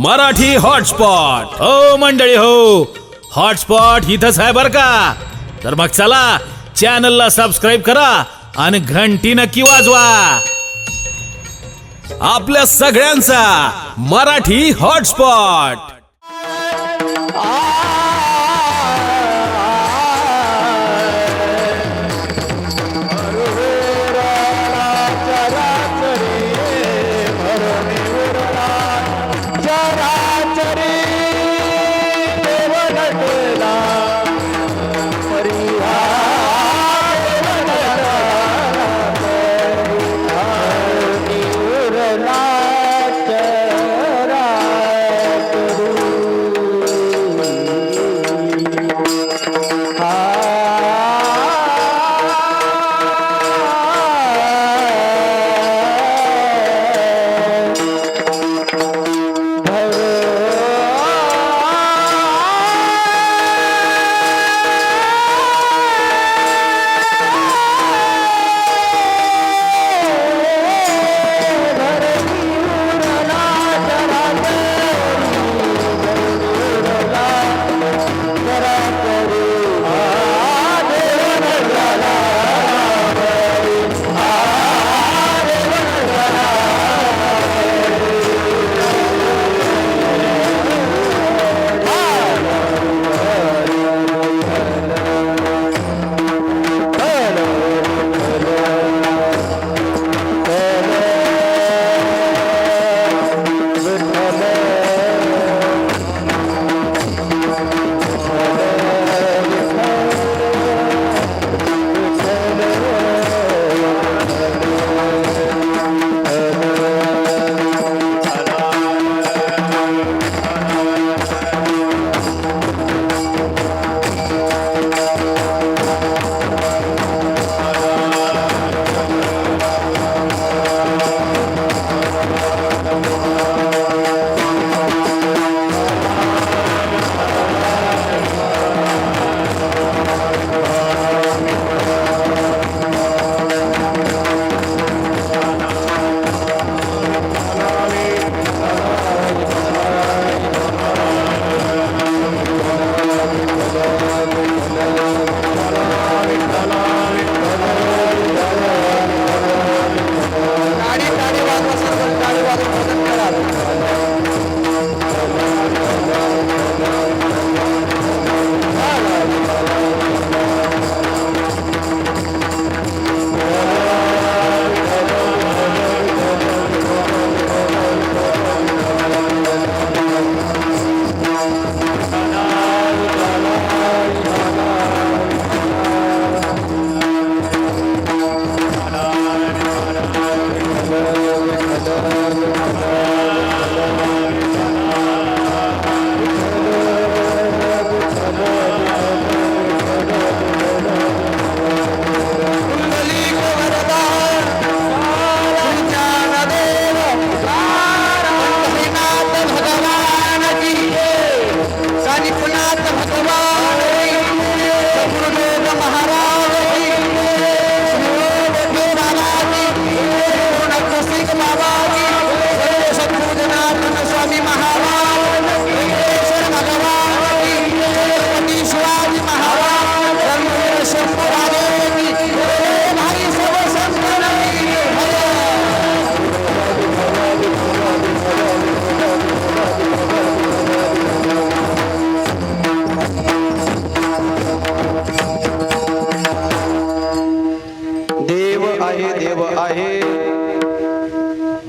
Marathi hotspot हो मंडळी हो, हॉटस्पॉट इथंच आहे बर का. तर मग चला चॅनलला सबस्क्राईब करा आणि घंटी नक्की वाजवा. आपल्या सगळ्यांचा मराठी हॉटस्पॉट.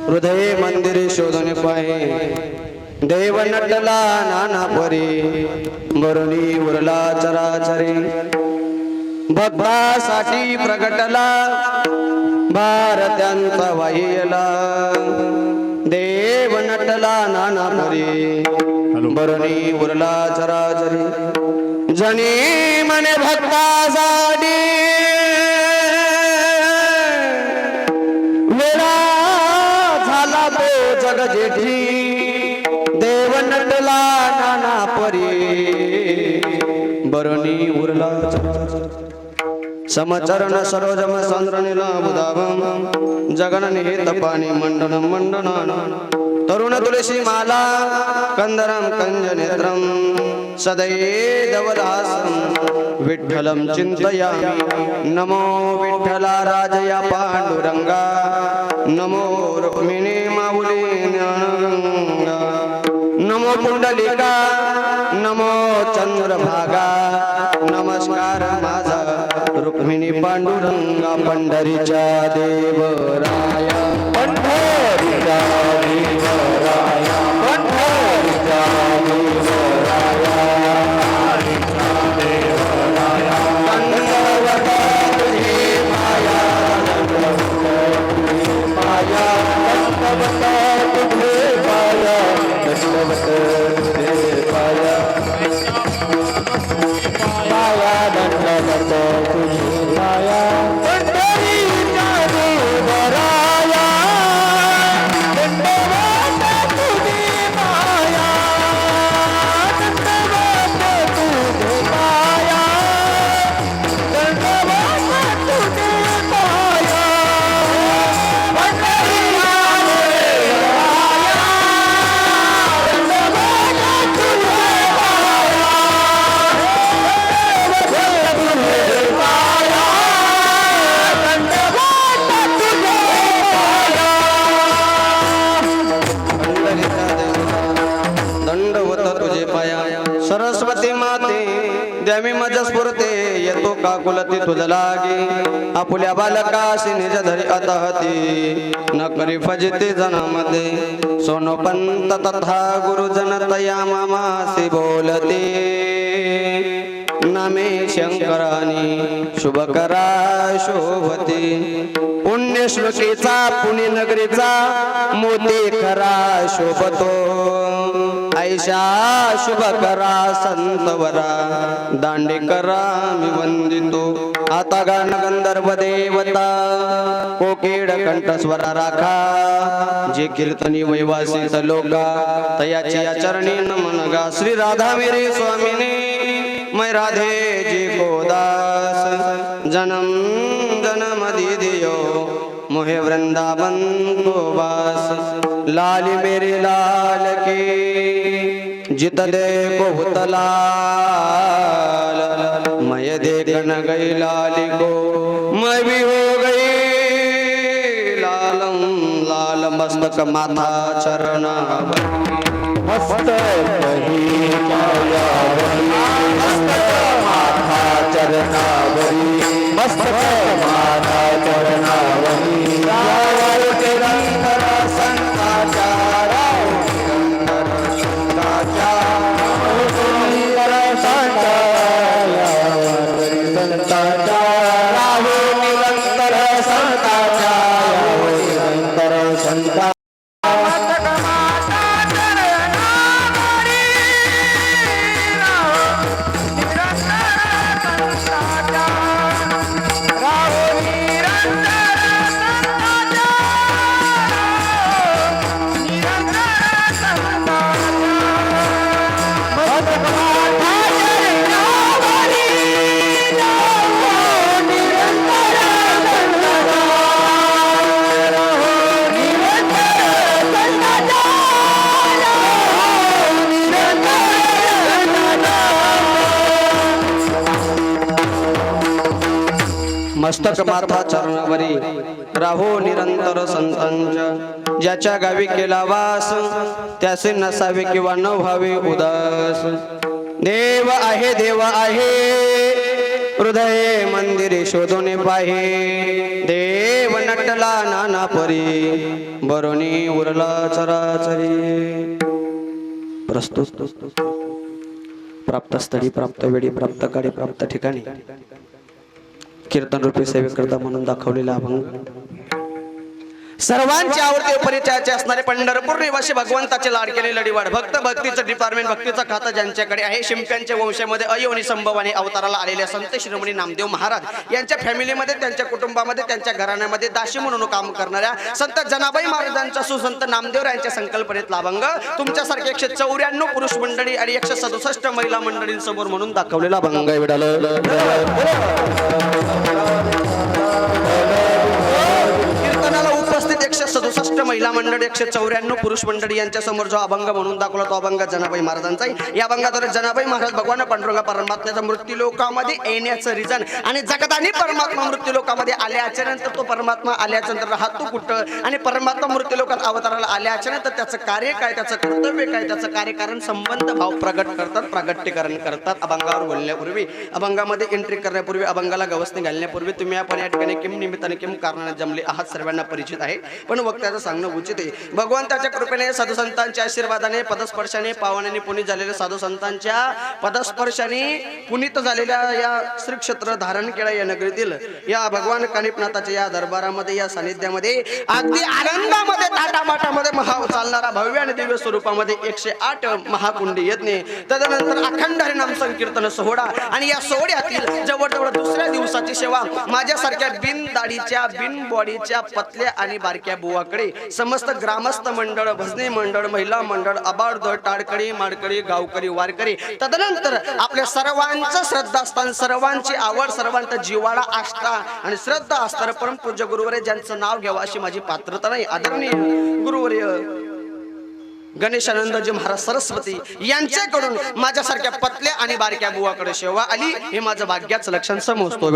हृदय मंदिर शोधन पाहे. देव नटला नाना परी बरणी उरला चराचरी. भक्तासाठी प्रगटला भारत्यांचा वाहिला. देव नटला नाना परी बरणी उरला चराचरी. जनी मने भक्तासाठी जग जेठी. देव नटला नाना परी बरणी उरला समचरण सरोजम चंद्र नीला बुधाभम. जगन निहित पाणी मंडन मंडनाना. तरुण तुलसी माला कंदरम कंजनेत्रम सदैवलासं विठ्ठलं चिंतयामि नमो विठ्ठला राजया पांडुरंगा नमो रुक्मिणी माऊली ज्ञानगंगा नमो पुंडलिका नमो चंद्रभागा नमस्कार माझा रुक्मिणी पांडुरंगा पंढरीच्या देवराया पंढरीच्या देवराया पंढरीच्या देवराया दंडवत तुझी माया दंडवत तुझी माया दंडवत तुझे पाया दंडवत तुझे पाया माया दंडवत तुझी माया पंढरीच्या देवराया दंडवत तुझी माया दंडवत तुझे माया दंडवत तुझे माया पंढरीच्या देवराया दंडवत तुझे दंडवत तुझे पाया सरस्वती माते द्यामी मज स्फुरते येतो का कुलती तुझ लागे आपुल्या बालकाशी निज धरी अतहती न करी फजिते जनामध्ये सोनोपंत तथा गुरुजन तया मामासी बोलते नामे शंकरानी शुभ करा शोभते पुण्य श्लोकीचा पुण्य नगरीचा मोती खरा शोभतो ऐशा शुभ करा संतवरा दांडे करा मी वंदितो आता गान गंधर्व देवता कोकिड कंठस्वरा राखा जे कीर्तनी वैवासित लोका तयाची चरणी नमन गा श्री राधा मेरे स्वामिनी मैं राधे जी को दास जन्म जन्म दीदियो मोहे वृंदावन को वास लाल मेरे लाल की जित देखो भूतलाल मैं देखन गई लाली को मैं भी हो गई लालम लाल मस्तक माथा चरना मस्तक माथा चरनावरी मस्तक माथा चरनावरी निरंतर संताचार निरंतर संता मस्तक माथा चरणावरी राहो निरंतर संतांच्या ज्याच्या गावी केला वास त्याचे नसावे किंवा न व्हावे उदास देव आहे हृदय मंदिरे शोधून पाहे देव नटला नाना परी बरोनी उरला चराचरी प्रस्तुत प्राप्त स्थळी प्राप्त वेळी प्राप्त काळी प्राप्त ठिकाणी कीर्तन रूपी सेवेकरता म्हणून दाखवलेला अभंग सर्वांचे आवडते परिचयाचे असणारे पंढरपूर निवासी भगवंताचे लाडकेले लढीवाड भक्त भक्तीचं डिपार्टमेंट भक्तीचं खातं ज्यांच्याकडे आहे शिंप्यांच्या वंशामध्ये अयोनी संभवाने अवताराला आलेल्या संत शिरोमणी नामदेव महाराज यांच्या फॅमिलीमध्ये त्यांच्या कुटुंबामध्ये त्यांच्या घराण्यामध्ये दाशी म्हणून काम करणाऱ्या संत जनाबाई महाराजांचा सुसंत नामदेव यांच्या संकल्पनेतला अभंग तुमच्यासारखे 194 पुरुष मंडळी आणि 167 महिला मंडळींसमोर म्हणून दाखवलेला अभंग आहे कीर्तनाला उपस्थित 167 167 महिला मंडळ 194 पुरुष मंडळी यांच्या समोर जो अभंग म्हणून दाखवला तो अभंग जनाबाई महाराजांचा आहे. या अभंगाद्वारे जनाबाई महाराज भगवान पांडुरंग परमात्म्याचा मृत्यू लोकामध्ये येण्याचं रिझन आणि जगताने परमात्मा मृत्यू लोकामध्ये आल्याच्या नंतर तो परमात्मा आल्याच्या नंतर राहतो कुठं आणि परमात्मा मृत्यू लोकात अवताराला आल्याच्या नंतर त्याचं कार्य काय, त्याचं कर्तव्य काय, त्याचं कार्यकारण संबंध भाव प्रगट करतात, प्रागट्यकरण करतात. अभंगावर बोलण्यापूर्वी, अभंगामध्ये एंट्री करण्यापूर्वी, अभंगाला गवसणी घालण्यापूर्वी तुम्ही आपण या ठिकाणी किम निमित्ताने किम कारणाने जमले आहात सर्वांना परिचित आहे. पण वक्त्याचं सांगणं उचित आहे. भगवंताच्या कृपेने साधू संतांच्या आशीर्वादाने पदस्पर्शाने पावनाने पुनीत झालेल्या साधू संतांच्या पदस्पर्शाने पुनीत झालेल्या या श्री क्षेत्र धारण केला या नगरीतील या भगवान कानिपनाथाच्या या दरबारामध्ये या सानिध्यामध्ये अगदी आनंदामध्ये ताटामाटामध्ये महा चालणारा भव्य आणि दिव्य स्वरूपामध्ये 108 महाकुंडी यज्ञ, तदनंतर अखंड हरिनाम संकीर्तन सोहळा आणि या सोहळ्यातील जवळजवळ दुसऱ्या दिवसाची सेवा माझ्यासारख्या बिन दाढीच्या बिन बॉडीच्या पतल्या आणि बारक्या बुवाकडे समस्त ग्रामस्थ मंडळ, भजनी मंडळ, महिला मंडळ, आबाड टाळकडी माडकडी गावकरी वारकरी, तदनंतर आपल्या सर्वांचं श्रद्धास्थान, सर्वांची आवड, सर्वांचा जिव्हाळा, आस्था आणि श्रद्धा असणारं परमपूज्य गुरुवर्य ज्यांचं नाव घ्यावं अशी माझी पात्रता नाही, आदरणीय गुरुवर्य गणेशानंदजी महाराज सरस्वती यांच्याकडून माझ्यासारख्या पतल्या आणि बारक्या बुवाकडे सेवा आली हे माझं भाग्याचं लक्षण समजतो.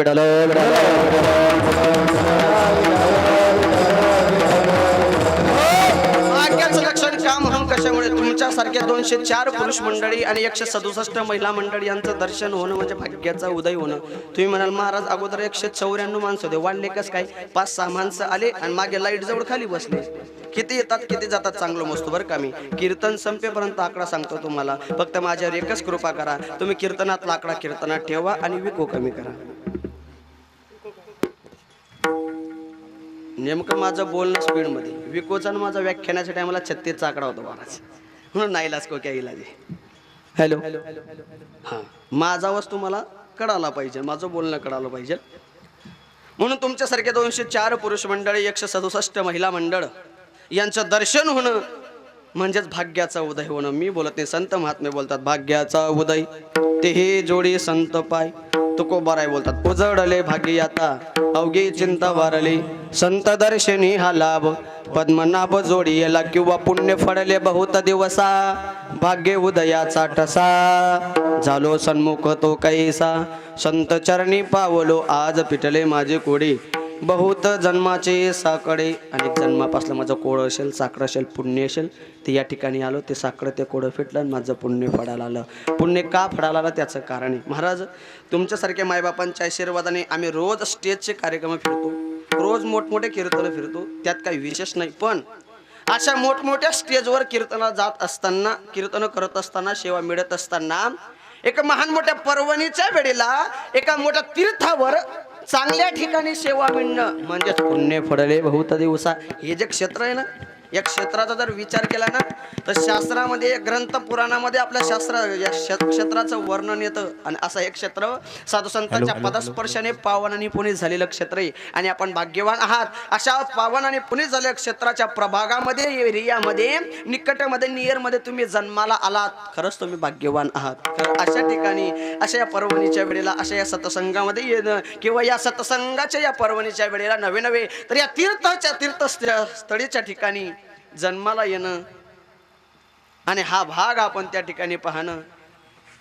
भाग्याचं लक्षण काम हम कशामुळे तुमच्यासारख्या 204 पुरुष मंडळी आणि 167 महिला मंडळी यांचं दर्शन होणं म्हणजे भाग्याचा उदय होणं. तुम्ही म्हणाल महाराज अगोदर 194 माणसं होते, वाढले कस काय? 5-6 माणसं आले आणि मागे लाईट जवळ खाली बसले. किती येतात किती जातात चांगलं मस्त बरं का. मी कीर्तन संपेपर्यंत आकडा सांगतो तुम्हाला, फक्त माझ्यावर एकच कृपा करा, तुम्ही कीर्तनात आकडा कीर्तनात ठेवा आणि विको कमी करा. नेमकं माझं बोलणं स्पीड मध्ये विकोचा माझा व्याख्यानाच्या टायमाला 36चा आकडा होता महाराज, म्हणून नाही लाच क्या इलाज. हॅलो हां, माझा आवाज तुम्हाला कळाला पाहिजे, माझं बोलणं कळालं पाहिजे. म्हणून तुमच्यासारखे 204 पुरुष मंडळी 167 महिला मंडळ यांचं दर्शन होणं म्हणजेच भाग्याचा उदय होणं. मी बोलत नाही, संत महात्मे बोलतात भाग्याचा उदय ते हे जोडी संत पाय. तुकोबाराय बोलतात उजळले भाग्य आता अवघी चिंता वारली संत दर्शनी हा लाभ पद्मनाभ जोडी येला किंवा पुण्य फळले बहुत दिवसा भाग्य उदयाचा ठसा झालो सन्मुख तो कैसा संत चरणी पावलो आज पिटले माझे कोडी बहुत जन्माचे साकडे. अनेक जन्मापासलं माझं कोड असेल, साकडं असेल, पुण्य असेल, ते या ठिकाणी आलो, ते साकडं ते कोडं फिटलं आणि माझं पुण्य फळायला आलं. पुण्य का फळायला आलं त्याचं कारण आहे. महाराज तुमच्यासारख्या मायबापांच्या आशीर्वादाने आम्ही रोज स्टेजचे कार्यक्रम फिरतो, रोज मोठमोठे कीर्तन फिरतो, त्यात काही विशेष नाही. पण अशा मोठमोठ्या स्टेजवर कीर्तनाला जात असताना, कीर्तन करत असताना, सेवा मिळत असताना एका महान मोठ्या पर्वणीच्या वेळेला एका मोठ्या तीर्थावर चांगल्या ठिकाणी सेवा मिळणं म्हणजे पुण्य फळले बहुत दिवसा. हे जे क्षेत्र आहे ना, या क्षेत्राचा जर विचार केला ना तर शास्त्रामध्ये, ग्रंथ पुराणामध्ये आपल्या या क्षेत्राचं वर्णन येतं. आणि असं एक क्षेत्र साधू संतांच्या पदस्पर्शाने पावन आणि पुनीत झालेलं क्षेत्र आहे. आणि आपण भाग्यवान आहात अशा पावन आणि पुनीत झालेल्या क्षेत्राच्या प्रभागामध्ये, एरियामध्ये, निकटमध्ये, नियरमध्ये तुम्ही जन्माला आलात. खरंच तुम्ही भाग्यवान आहात. अशा ठिकाणी, अशा या पर्वणीच्या वेळेला, अशा या सत्संगामध्ये येणं किंवा या सत्संगाच्या या पर्वणीच्या वेळेला नवे नवे तर या तीर्थस्थळीच्या ठिकाणी जन्माला येणं आणि हा भाग आपण त्या ठिकाणी पाहणं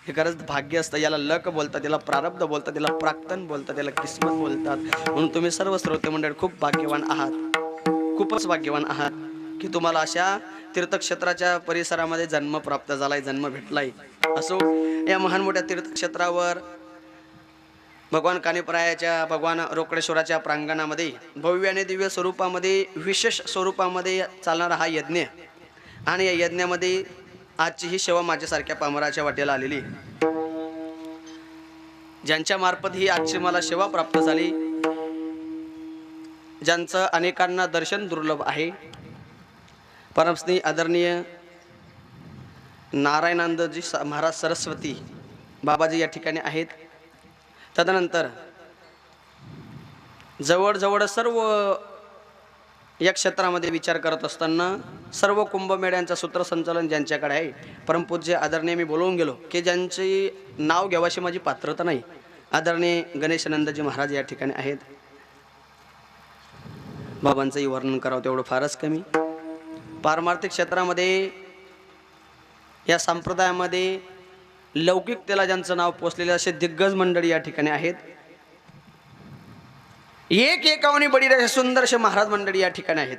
हे खरंच भाग्य असतं. याला लक बोलतात, याला प्रारब्ध बोलतात, याला प्राक्तन बोलतात, याला किस्मत बोलतात. म्हणून तुम्ही सर्व श्रोते मंडळ खूप भाग्यवान आहात, खूपच भाग्यवान आहात की तुम्हाला अशा तीर्थक्षेत्राच्या परिसरामध्ये जन्म प्राप्त झालाय, जन्म भेटलाय. असो या महान मोठ्या तीर्थक्षेत्रावर भगवान कानिपरायाच्या, भगवान रोकडेश्वराच्या प्रांगणामध्ये भव्य आणि दिव्य स्वरूपामध्ये, विशेष स्वरूपामध्ये चालणारा हा यज्ञ. आणि या यज्ञामध्ये आजची ही सेवा माझ्यासारख्या पामराच्या वाटेला आलेली, ज्यांच्या मार्फत ही आजची मला सेवा प्राप्त झाली, ज्यांचं अनेकांना दर्शन दुर्लभ आहे. परमस्नेही आदरणीय नारायणानंदजी महाराज सरस्वती बाबाजी या ठिकाणी आहेत. तदनंतर जवळजवळ सर्व या क्षेत्रामध्ये विचार करत असताना सर्व कुंभमेळ्यांचं सूत्रसंचालन ज्यांच्याकडे आहे, परमपूज्य आदरणीय मी बोलवून गेलो की ज्यांचे नाव घ्यावाशी माझी पात्रता नाही, आदरणीय गणेशानंदजी महाराज या ठिकाणी आहेत. बाबांचंही वर्णन करावं तेवढं फारच कमी. पारमार्थिक क्षेत्रामध्ये या संप्रदायामध्ये लौकिकतेला ज्यांचं नाव पोचलेले असे दिग्गज मंडळी या ठिकाणी आहेत. एक एकावनी बडी असे सुंदरसे महाराज मंडळी या ठिकाणी आहेत.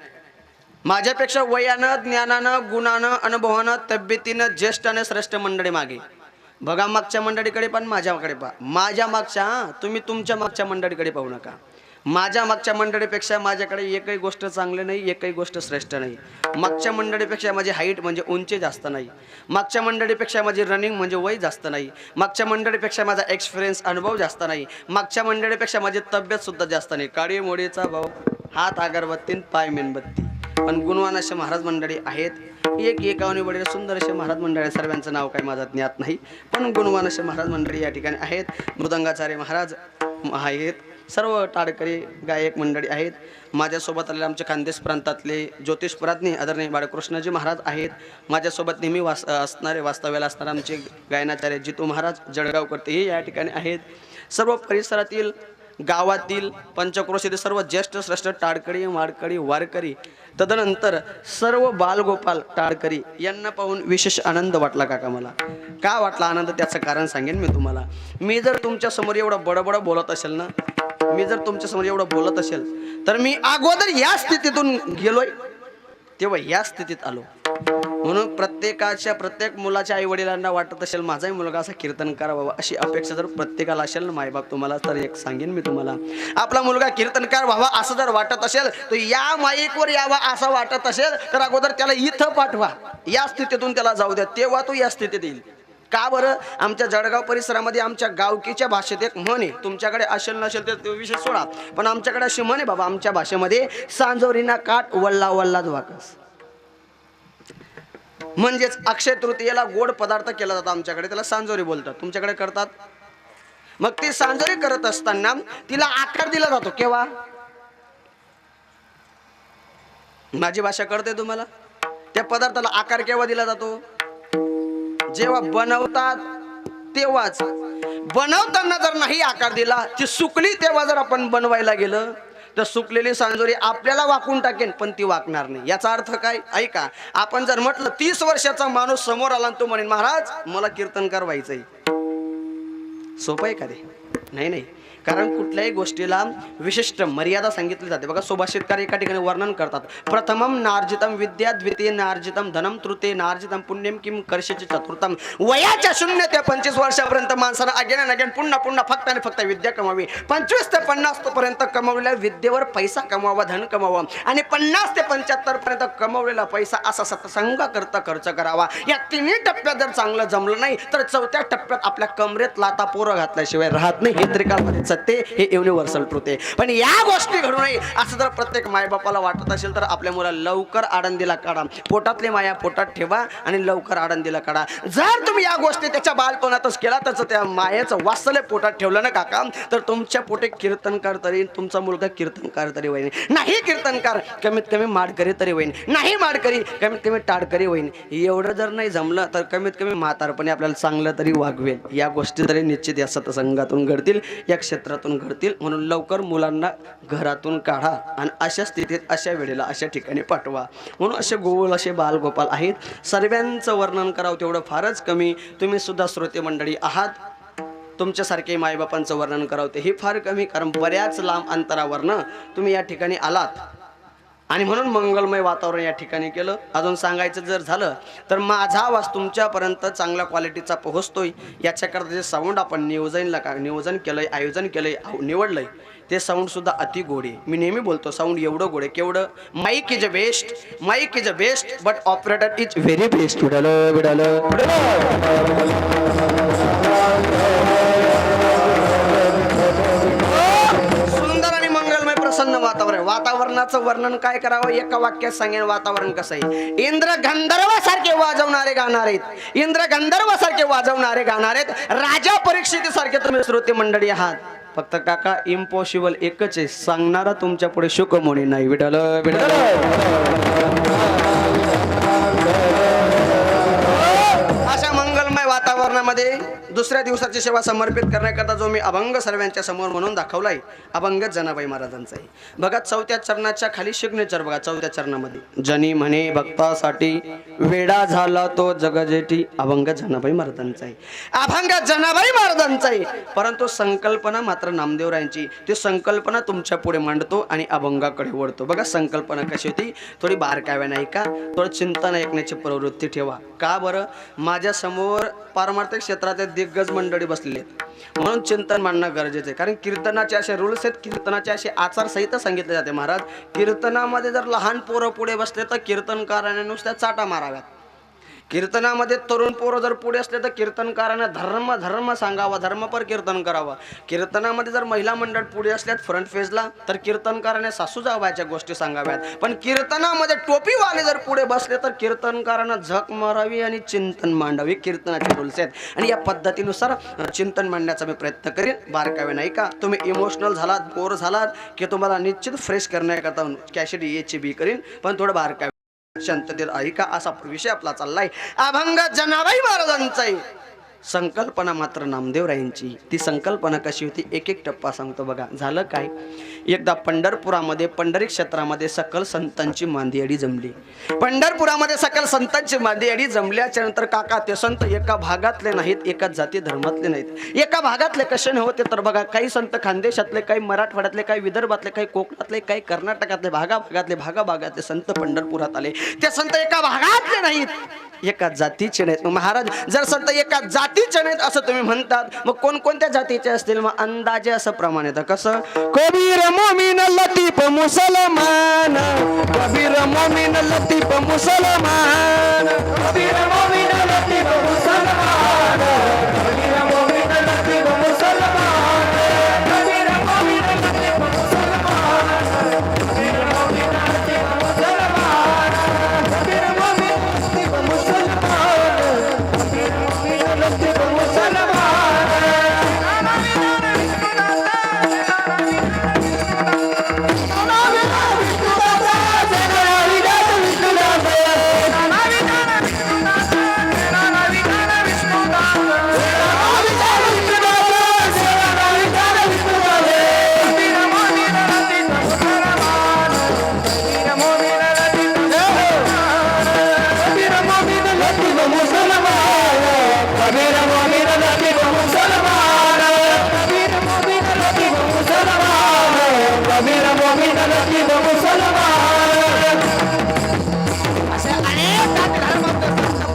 माझ्यापेक्षा वयानं, ज्ञानानं, गुणानं, अनुभवानं, तब्येतीनं ज्येष्ठ आणि श्रेष्ठ मंडळी मागे. बघा मागच्या मंडळीकडे पण माझ्याकडे पहा. माझ्या मागच्या, तुम्ही तुमच्या मागच्या मंडळीकडे पाहू नका. माझ्या मागच्या मंडळीपेक्षा माझ्याकडे एकही गोष्ट चांगली नाही, एकही गोष्ट श्रेष्ठ नाही. मागच्या मंडळीपेक्षा माझी हाईट म्हणजे उंची जास्त नाही. मागच्या मंडळीपेक्षा माझी रनिंग म्हणजे वय जास्त नाही. मागच्या मंडळीपेक्षा माझा एक्सपिरियन्स अनुभव जास्त नाही. मागच्या मंडळीपेक्षा माझी तब्येत सुद्धा जास्त नाही. काळी मोडीचा भाऊ, हात अगरबत्ती, पाय मेणबत्ती. पण गुणवान असे महाराज मंडळी आहेत. एक एकावनी बडे सुंदर असे महाराज मंडळी. सर्वांचं नाव काही माझं ज्ञात नाही, पण गुणवान असे महाराज मंडळी या ठिकाणी आहेत. मृदंगाचार्य महाराज आहेत. सर्व टाळकरी गायक मंडळी आहेत. माझ्यासोबत आलेले आमचे खानदेश प्रांतातले ज्योतिषप्राज्ञी आदरणीय बाळकृष्णजी महाराज आहेत. माझ्यासोबत नेहमी वास्तव्याला असणारे आमचे गायनाचार्य जितू महाराज जळगावकर तेही या ठिकाणी आहेत. सर्व परिसरातील, गावातील, पंचक्रोशीतील सर्व ज्येष्ठ श्रेष्ठ टाळकरी, माडकरी, वारकरी, तदनंतर सर्व बालगोपाल टाळकरी यांना पाहून विशेष आनंद वाटला. काका मला का वाटला आनंद त्याचं कारण सांगेन मी तुम्हाला. मी जर तुमच्या समोर एवढं बडबड बोलत असेल ना, मी जर तुमच्या समोर एवढं बोलत असेल तर मी अगोदर या स्थितीतून गेलोय, तेव्हा या स्थितीत आलो. म्हणून प्रत्येक मुलाच्या आई वडिलांना वाटत असेल माझाही मुलगा असा कीर्तन करावा, अशी अपेक्षा जर प्रत्येकाला असेल ना मायबाप, तुम्हाला तर एक सांगेन मी तुम्हाला, आपला मुलगा कीर्तनकार व्हावा असं जर वाटत असेल तर या माईकवर यावा असं वाटत असेल तर अगोदर त्याला इथं पाठवा. या स्थितीतून त्याला जाऊ द्या, तेव्हा तो या स्थितीत येईल. का बरं? आमच्या जळगाव परिसरामध्ये आमच्या गावकीच्या भाषेत एक म्हण आहे. तुमच्याकडे असेल नसेल तर विषय सोडा, पण आमच्याकडे अशी म्हण आहे बाबा आमच्या भाषेमध्ये, सांजोरीना काठ वल्ला वल्लाच वाकस. म्हणजेच अक्षय तृतीयेला गोड पदार्थ केला जातो आमच्याकडे, त्याला सांजोरी बोलतात. तुमच्याकडे करतात? मग ती सांजोरी करत असताना तिला आकार दिला जातो. केव्हा? माझी भाषा कळते तुम्हाला? त्या पदार्थाला आकार केव्हा दिला जातो? जेव्हा बनवतात तेव्हाच. बनवताना जर नाही आकार दिला, ती सुकली तेव्हा जर आपण बनवायला गेलं तर सुकलेली सांजोरी आपल्याला वाकून टाकेन, पण ती वाकणार नाही. याचा अर्थ काय? ऐका, आपण जर म्हटलं 30 वर्षाचा माणूस समोर आला तो म्हणेन महाराज मला कीर्तनकार व्हायचंय, सोपं आहे का ते? नाही. कारण कुठल्याही गोष्टीला विशिष्ट मर्यादा सांगितली जाते. बघा सुभाषितकार एका ठिकाणी वर्णन करतात. प्रथमम नार्जितम विद्या, द्वितीय नार्जितम धनम, तृतीय नार्जितम पुण्यम, किम कर्षेचे चतुर्थम. वयाच्या 0 ते 25 वर्षापर्यंत माणसानं अगेन अँड अगेन पुन्हा फक्त आणि फक्त विद्या कमावी. 25 ते 50 पर्यंत कमवलेल्या विद्येवर पैसा कमावा, धन कमावा. आणि 50 ते 75 पर्यंत कमवलेला पैसा असा सत्संग करता खर्च करावा. या तिन्ही टप्प्यात जर चांगलं जमलं नाही तर 4थ्या टप्प्यात आपल्या कमरेत लाता पोरं घातल्याशिवाय राहत नाही. हे त्रिकालमध्ये सत्य, हे युनिव्हर्सल ट्रूथ आहे. पण या गोष्टी घडू नये असं जर प्रत्येक मायबापाला वाटत असेल तर आपल्या मुलाला लवकर आळंदीला काढा. पोटातली माया पोटात ठेवा आणि लवकर आळंदीला काढा. जर तुम्ही या गोष्टी त्याच्या बालपणातच केला, त्याचं त्या मायेचं वात्सल्य पोटात ठेवलं ना काका, तर तुमच्या पोटे कीर्तनकार तरी, तुमचा मुलगा कीर्तनकार तरी होईल. नाही कीर्तनकार कमीत कमी माडकरी तरी होईल. नाही माडकरी कमीत कमी टाळकरी होईल. एवढं जर नाही जमलं तर कमीत कमी म्हातारपणी आपल्याला चांगलं तरी वागवेल. या गोष्टी तरी निश्चित या सत्संगातून घडतील, या क्षेत्रातून घडतील. म्हणून लवकर मुलांना घरातून काढा आणि अशा स्थितीत, अशा वेळेला, अशा ठिकाणी पाठवा. म्हणून असे गोल असे बालगोपाल आहेत. सर्वांचं वर्णन करावं तेवढं फारच कमी. तुम्ही सुद्धा श्रोते मंडळी आहात, तुमच्यासारखे मायबापांचं वर्णन करावं तेही फार कमी. कारण बऱ्याच लांब अंतरावरनं तुम्ही या ठिकाणी आलात आणि म्हणून मंगलमय वातावरण या ठिकाणी केलं. अजून सांगायचं जर झालं तर माझा आवाज तुमच्यापर्यंत चांगल्या क्वालिटीचा पोहोचतोय याच्याकरता जे साऊंड आपण नियोजन केलंय, आयोजन केलंय, निवडलंय, ते साऊंड सुद्धा अति गोड आहे. मी नेहमी बोलतो साऊंड एवढं गोड आहे. केवढं? Mike is a best but operator is very best. सुंदर आणि मंगलमय प्रसन्न वातावरणाचं वर्णन काय करावं? एका वाक्यात सांगेन वातावरण कसं आहे. इंद्र गंधर्वासारखे वाजवणारे गाणारे आहेत. राजा परीक्षितीसारखे तुम्ही श्रोते मंडळी आहात. फक्त काका इम्पॉसिबल एकच आहे, सांगणारा तुमच्या पुढे शुकमोनी नाही. विठ्ठल अशा मंगलमय वातावरण चरणामध्ये दुसऱ्या दिवसाची सेवा समर्पित करण्याकरता जो मी अभंग सर्वांच्या समोर म्हणून दाखवलाय अभंग जनाबाई महाराजांचा आहे. बघा चौथ्या चरणाच्या खाली सिग्नेचर बघा. चौथ्या चरणामध्ये जनी म्हणे भक्तासाठी वेडा झाला तो जगजेठी अभंग जनाबाई महाराजांचा आहे. अभंग जनाबाई महाराजांचा आहे. परंतु संकल्पना मात्र नामदेवरायांची. ती संकल्पना तुमच्या पुढे मांडतो आणि अभंगाकडे वळतो. बघा संकल्पना कशी होती थोडी बारकाव्या नाही का. थोडं चिंतन ऐकण्याची प्रवृत्ती ठेवा. का बरं माझ्या समोर पारमार्थिक क्षेत्रातील दिग्गज मंडळी बसलेली आहेत म्हणून चिंतन मांडणं गरजेचं आहे. कारण कीर्तनाचे असे रूल्स आहेत, कीर्तनाचे असे आचारसंहिता सांगितले जाते. महाराज कीर्तनामध्ये जर लहान पोरं पुढे बसले तर कीर्तनकाराने नुसत्या चाटा माराव्यात. कीर्तनामध्ये तरुण पोरं जर पुढे असले तर कीर्तनकाराने धर्म धर्म सांगावा, धर्मपर कीर्तन करावं. कीर्तनामध्ये जर महिला मंडळ पुढे असल्यात फ्रंट फेजला तर कीर्तनकाराने सासू जावायच्या गोष्टी सांगाव्यात. पण कीर्तनामध्ये टोपीवाले जर पुढे बसले तर कीर्तनकारांना झक मारावी आणि चिंतन मांडावी. कीर्तनाचे रूल्स आहेत आणि या पद्धतीनुसार चिंतन मांडण्याचा मी प्रयत्न करेन. बारकावे नाही का. तुम्ही इमोशनल झालात, बोर झालात की तुम्हाला निश्चित फ्रेश करण्याकरता कॅसेट याची बी करीन. पण थोडं बारकावे शांततेत ऐका. असा विषय आपला चाललाय. अभंग जनाबाई महाराजांचा आहे. संकल्पना मात्र नामदेवरायांची. ती संकल्पना कशी होती एक एक टप्पा सांगतो बघा. झालं काय एकदा पंढरपुरामध्ये पंढरी क्षेत्रामध्ये सकल संतांची मांदियाडी जमली. पंढरपुरामध्ये सकल संतांची मांदियाडी जमल्याच्या नंतर काका ते संत एका भागातले नाहीत, एका जाती धर्मातले नाहीत. एका भागातले कसे नव्हते तर बघा काही संत खानदेशातले, काही मराठवाड्यातले, काही विदर्भातले, काही कोकणातले, काही कर्नाटकातले, भागाभागातले संत पंढरपुरात आले. ते संत एका भागातले नाहीत, एका जातीचे नाहीत. महाराज जर संत एका जातीचे नाहीत असं तुम्ही म्हणतात मग कोणकोणत्या जातीचे असतील. मग अंदाजे असं प्रमाण येतं. कसं कबीर मोमीन लतीफ मुसलमान, कबीर मोमीन लतीफ मुसलमान, कबीर मोमीन लतीफ मुसलमान, कबीर मोमीन लतीफ मुसलमान, कबीर मोमीन लतीफ मुसलमान, कबीर मोमीन लतीफ मुसलमान, कबीर मोमीन लतीफ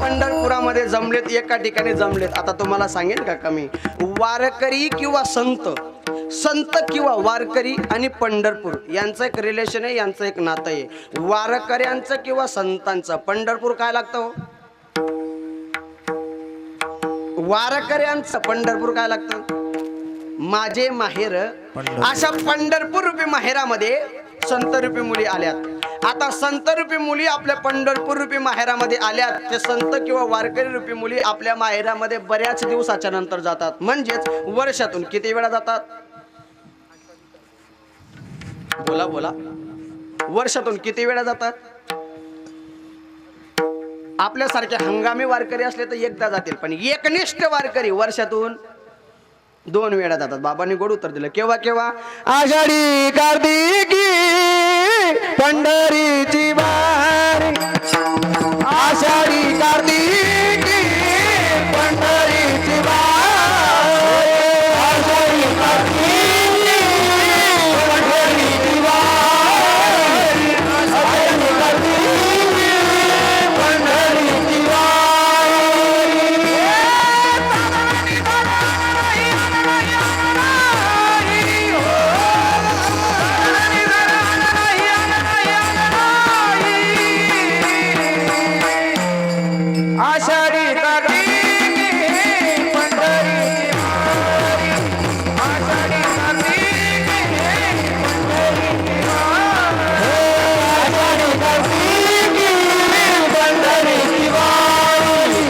पंढरपुरामध्ये जमलेत, एका ठिकाणी जमलेत. आता तुम्हाला सांगेन का कमी वारकरी किंवा संत, संत किंवा वारकरी आणि पंढरपूर यांचं एक रिलेशन आहे, यांचं एक नातं आहे. वारकऱ्यांचं किंवा संतांचं पंढरपूर काय लागतं हो? वारकऱ्यांचं पंढरपूर काय लागतं? माझे माहेर. अशा पंढरपूर रूपी माहेरामध्ये संत रूपी मुली आल्यात. आता संत रूपी मुली आपल्या पंढरपूर रूपी माहेरामध्ये आल्यात. ते संत किंवा वारकरी रूपी मुली आपल्या माहेरामध्ये बऱ्याच दिवसाच्या नंतर जातात. म्हणजेच वर्षातून किती वेळा जातात? बोला बोला. वर्षातून किती वेळा जातात? आपल्यासारखे हंगामी वारकरी असले तर एकदा जातील, पण एकनिष्ठ वारकरी वर्षातून 2 वेळा जातात. बाबांनी गोड उत्तर दिलं. केव्हा केव्हा? आषाढी कार्तिकी पंढरीची वारी, आषाढी कार्तिकी पंढरीची वारी, आषाढी कार्तिकी पंढरीची वारी, आषाढी कार्तिकी पंढरीची आषाढी कार्तिकी पंढरीची वारी, आषाढी कार्तिकी पंढरीची वारी, आषाढी कार्तिकी पंढरीची वारी,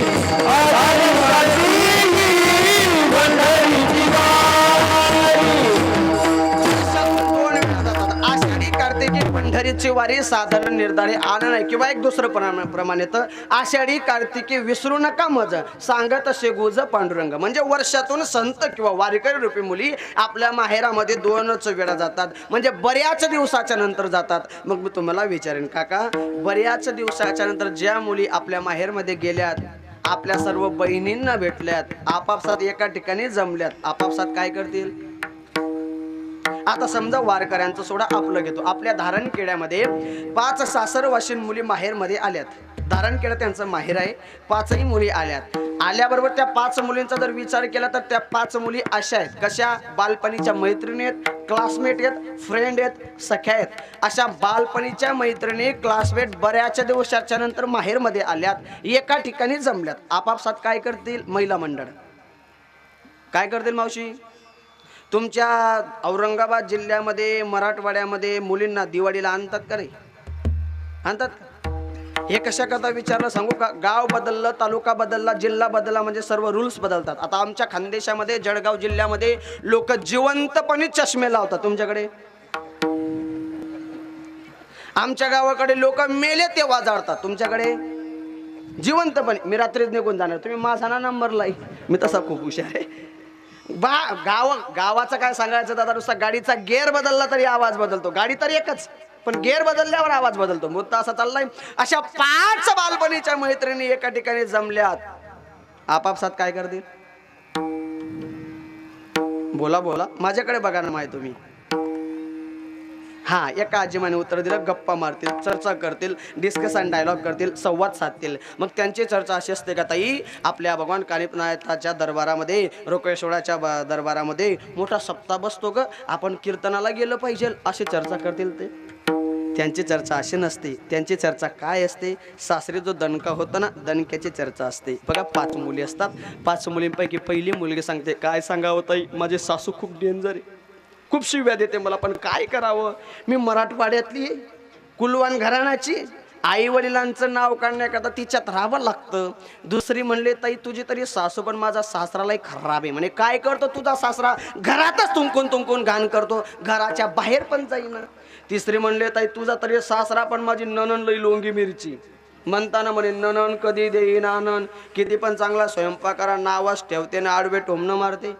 आषाढी कार्तिकी पंढरीची वारी. आषाढी कार्तिकी पंढरी पंढरीची वारी साधारण निर्धारी आलं नाही किंवा एक दुसरं प्रमाणे तर आषाढी कार्तिकी विसरू नका मज सांगत शेगुज पांडुरंग. म्हणजे वर्षातून संत किंवा वारकरी रूपी मुली आपल्या माहेरामध्ये 2च वेळा जातात, म्हणजे बऱ्याच दिवसाच्या नंतर जातात. मग मी तुम्हाला विचारेन काका, बऱ्याच दिवसाच्या नंतर ज्या मुली आपल्या माहेरमध्ये गेल्यात, आपल्या सर्व बहिणींना भेटल्यात, आपापसात एका ठिकाणी जमल्यात, आपापसात काय करतील? आता समजा वारकऱ्यांचं सोडा, आपलं घेतो. आपल्या धारणखेड्यामध्ये 5 सासरवाशीन मुली माहेरमध्ये आल्यात. धारणखेडा त्यांचं माहेर आहे. 5ही मुली आल्यात. आल्याबरोबर त्या 5 मुलींचा जर विचार केला तर त्या 5 मुली अशा आहेत, कशा? बालपणीच्या मैत्रिणी आहेत, क्लासमेट आहेत, फ्रेंड आहेत, सख्या आहेत. अशा बालपणीच्या मैत्रिणी, क्लासमेट बऱ्याच दिवसाच्या नंतर माहेरमध्ये आल्यात, एका ठिकाणी जमल्यात. आपापसात काय करतील? महिला मंडळ काय करतील मावशी? तुमच्या औरंगाबाद जिल्ह्यामध्ये, मराठवाड्यामध्ये मुलींना दिवाळीला आणतात का नाही? आणतात. हे कशा करता विचारलं सांगू का? गाव बदललं, तालुका बदलला, जिल्हा बदलला म्हणजे सर्व रूल्स बदलतात. आता आमच्या खानदेशामध्ये, जळगाव जिल्ह्यामध्ये लोक जिवंतपणे चष्मे लावतात. तुमच्याकडे? आमच्या गावाकडे लोक मेले तेव्हा जाळतात. तुमच्याकडे जिवंतपणे. मी रात्रीच निघून जाणार, तुम्ही माझा ना नंबर लाई, मी तसा खूप हुशार आहे. गावाचं काय सांगायचं दादा, नुसता गाडीचा गेअर बदलला तरी आवाज बदलतो. गाडी तर एकच, पण गेअर बदलल्यावर आवाज बदलतो. मुद्दा असा चाललाय. अशा 5 बालपणीच्या मैत्रिणी एका ठिकाणी जमल्यात, आपापसात काय करतील? बोला बोला, माझ्याकडे बघा ना माय तुम्ही. हा, एका आजीमाने उत्तर दिलं, गप्पा मारतील, चर्चा करतील, डिस्कशन डायलॉग करतील, संवाद साधतील. मग त्यांची चर्चा अशी असते का ताई, आपल्या भगवान कानिपनाथाच्या दरबारामध्ये, रोकेश्वराच्या दरबारामध्ये मोठा सप्ताह बसतो ग, आपण कीर्तनाला गेलं पाहिजे, अशी चर्चा करतील ते. त्यांची चर्चा अशी नसते. त्यांची चर्चा काय असते? सासरी जो दणका होता ना, दणक्याची चर्चा असते. बघा, 5 मुली असतात. 5 मुलींपैकी पहिली मुलगी सांगते, काय सांगावं ताई, माझी सासू खूप डेंजर आहे, खूप शिव्या देते मला, पण काय करावं? मी मराठवाड्यातली, कुलवान घराण्याची, आई वडिलांचं नाव काढण्याकरता तिच्यात राहावं लागतं. दुसरी म्हणले, ताई तुझी तरी सासू, पण माझा सासरालाही खराब आहे. म्हणे, काय करतो तुझा सासरा? घरातच तुंकून घाण करतो, घराच्या बाहेर पण जाईना. तिसरी म्हणले, ताई तुझा तरी सासरा, पण माझी नणन लई लोंगी मिरची. म्हणताना म्हणे, नणन कधी देईन आनंद, किती पण चांगला स्वयंपाक करा, नावाच ठेवते ना आडवे टोमणं मारते.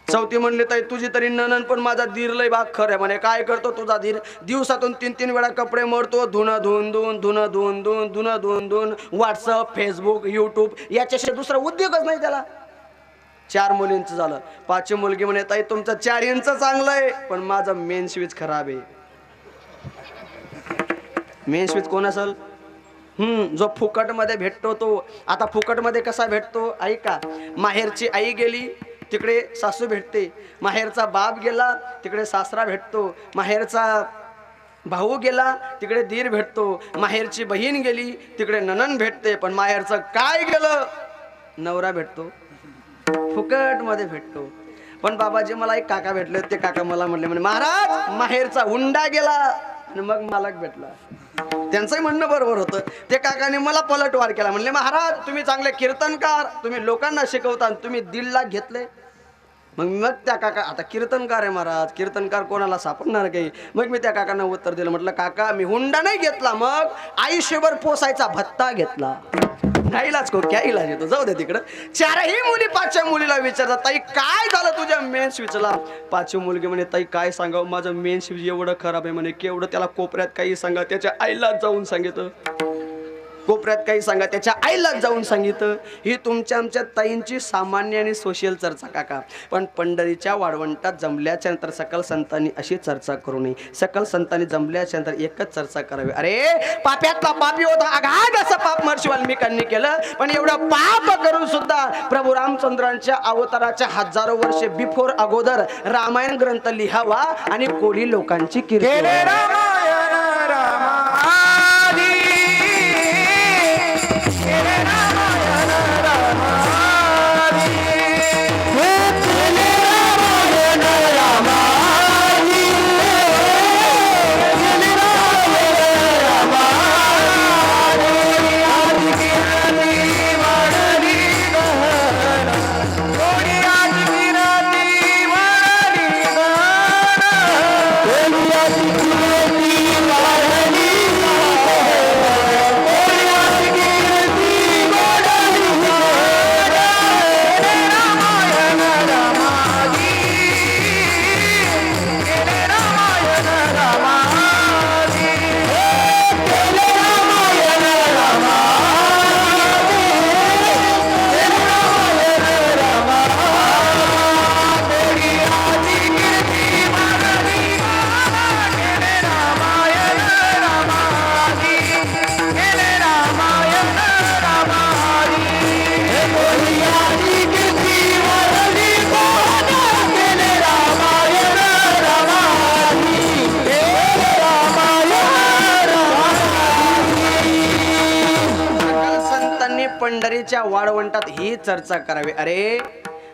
चौथी म्हणले, ताई तुझी तरी नणन, पण माझा धीर लय भाग खर आहे. म्हणे, काय करतो तुझा धीर? दिवसातून 3-3 वेळा कपडे मरतो, धुणं धुवून व्हॉट्सअप, फेसबुक, यूट्यूब याच्याशिवाय दुसरा उद्योगच नाही त्याला. 4 मुलींचं झालं. 5वी मुलगी म्हणे, ताई तुमचं 4 इंच चांगलं आहे, पण माझा मेन स्विच खराब आहे. मेन स्विच कोण असेल? जो फुकटमध्ये भेटतो तो. आता फुकटमध्ये कसा भेटतो? ऐका, माहेरची आई गेली, तिकडे सासू भेटते. माहेरचा बाप गेला, तिकडे सासरा भेटतो. माहेरचा भाऊ गेला, तिकडे दीर भेटतो. माहेरची बहीण गेली, तिकडे नणन भेटते. पण माहेरचं काय गेलं? नवरा भेटतो, फुकट मध्ये भेटतो. पण बाबाजी, मला एक काका भेटले, ते काका मला म्हणे, महाराज माहेरचा हुंडा गेला आणि मग मालक भेटला. त्यांचंही म्हणणं बरोबर होतं. ते काकाने मला पलटवार केला. म्हणले, महाराज तुम्ही चांगले कीर्तनकार, तुम्ही लोकांना शिकवता, तुम्ही 1.5 लाख घेतले. मग त्या काका, आता कीर्तनकार आहे महाराज, कीर्तनकार कोणाला सापडणार काही? मग मी त्या काकांना उत्तर दिलं, म्हटलं, काका मी हुंडा नाही घेतला, मग आयुष्यभर पोसायचा भत्ता घेतला. नाईलाज को क्या इलाज येतो, जाऊ दे तिकडं. 4ही मुली 5व्या मुलीला विचारतात, ताई काय झालं तुझ्या मेन स्विचला? 5वी मुलगी म्हणे, ताई काय सांगावं, माझं मेन स्विच एवढं खराब आहे. म्हणे, केवढं? त्याला कोपऱ्यात काही सांगा, त्याच्या आईला जाऊन सांगितलं. कोपऱ्यात काही सांगा, त्याच्या आईला जाऊन सांगितलं. ही तुमच्या आमच्या ताईंची सामान्य आणि सोशल चर्चा काका. पण पंढरीच्या वाळवंटात जमल्याच्या नंतर सकल संतांनी अशी चर्चा करू नये. सकल संतांनी जमल्याच्या नंतर एकच चर्चा करावी. अरे पाप्यातला पापी होता, अगाध असं पाप महर्षी वाल्मिकांनी केलं, पण एवढं पाप करून सुद्धा प्रभू रामचंद्रांच्या अवताराच्या हजारो वर्षे बिफोर अगोदर रामायण ग्रंथ लिहावा आणि कोळी लोकांची कीर्ती. पंढरीच्या वाळवंटात ही चर्चा करावी. अरे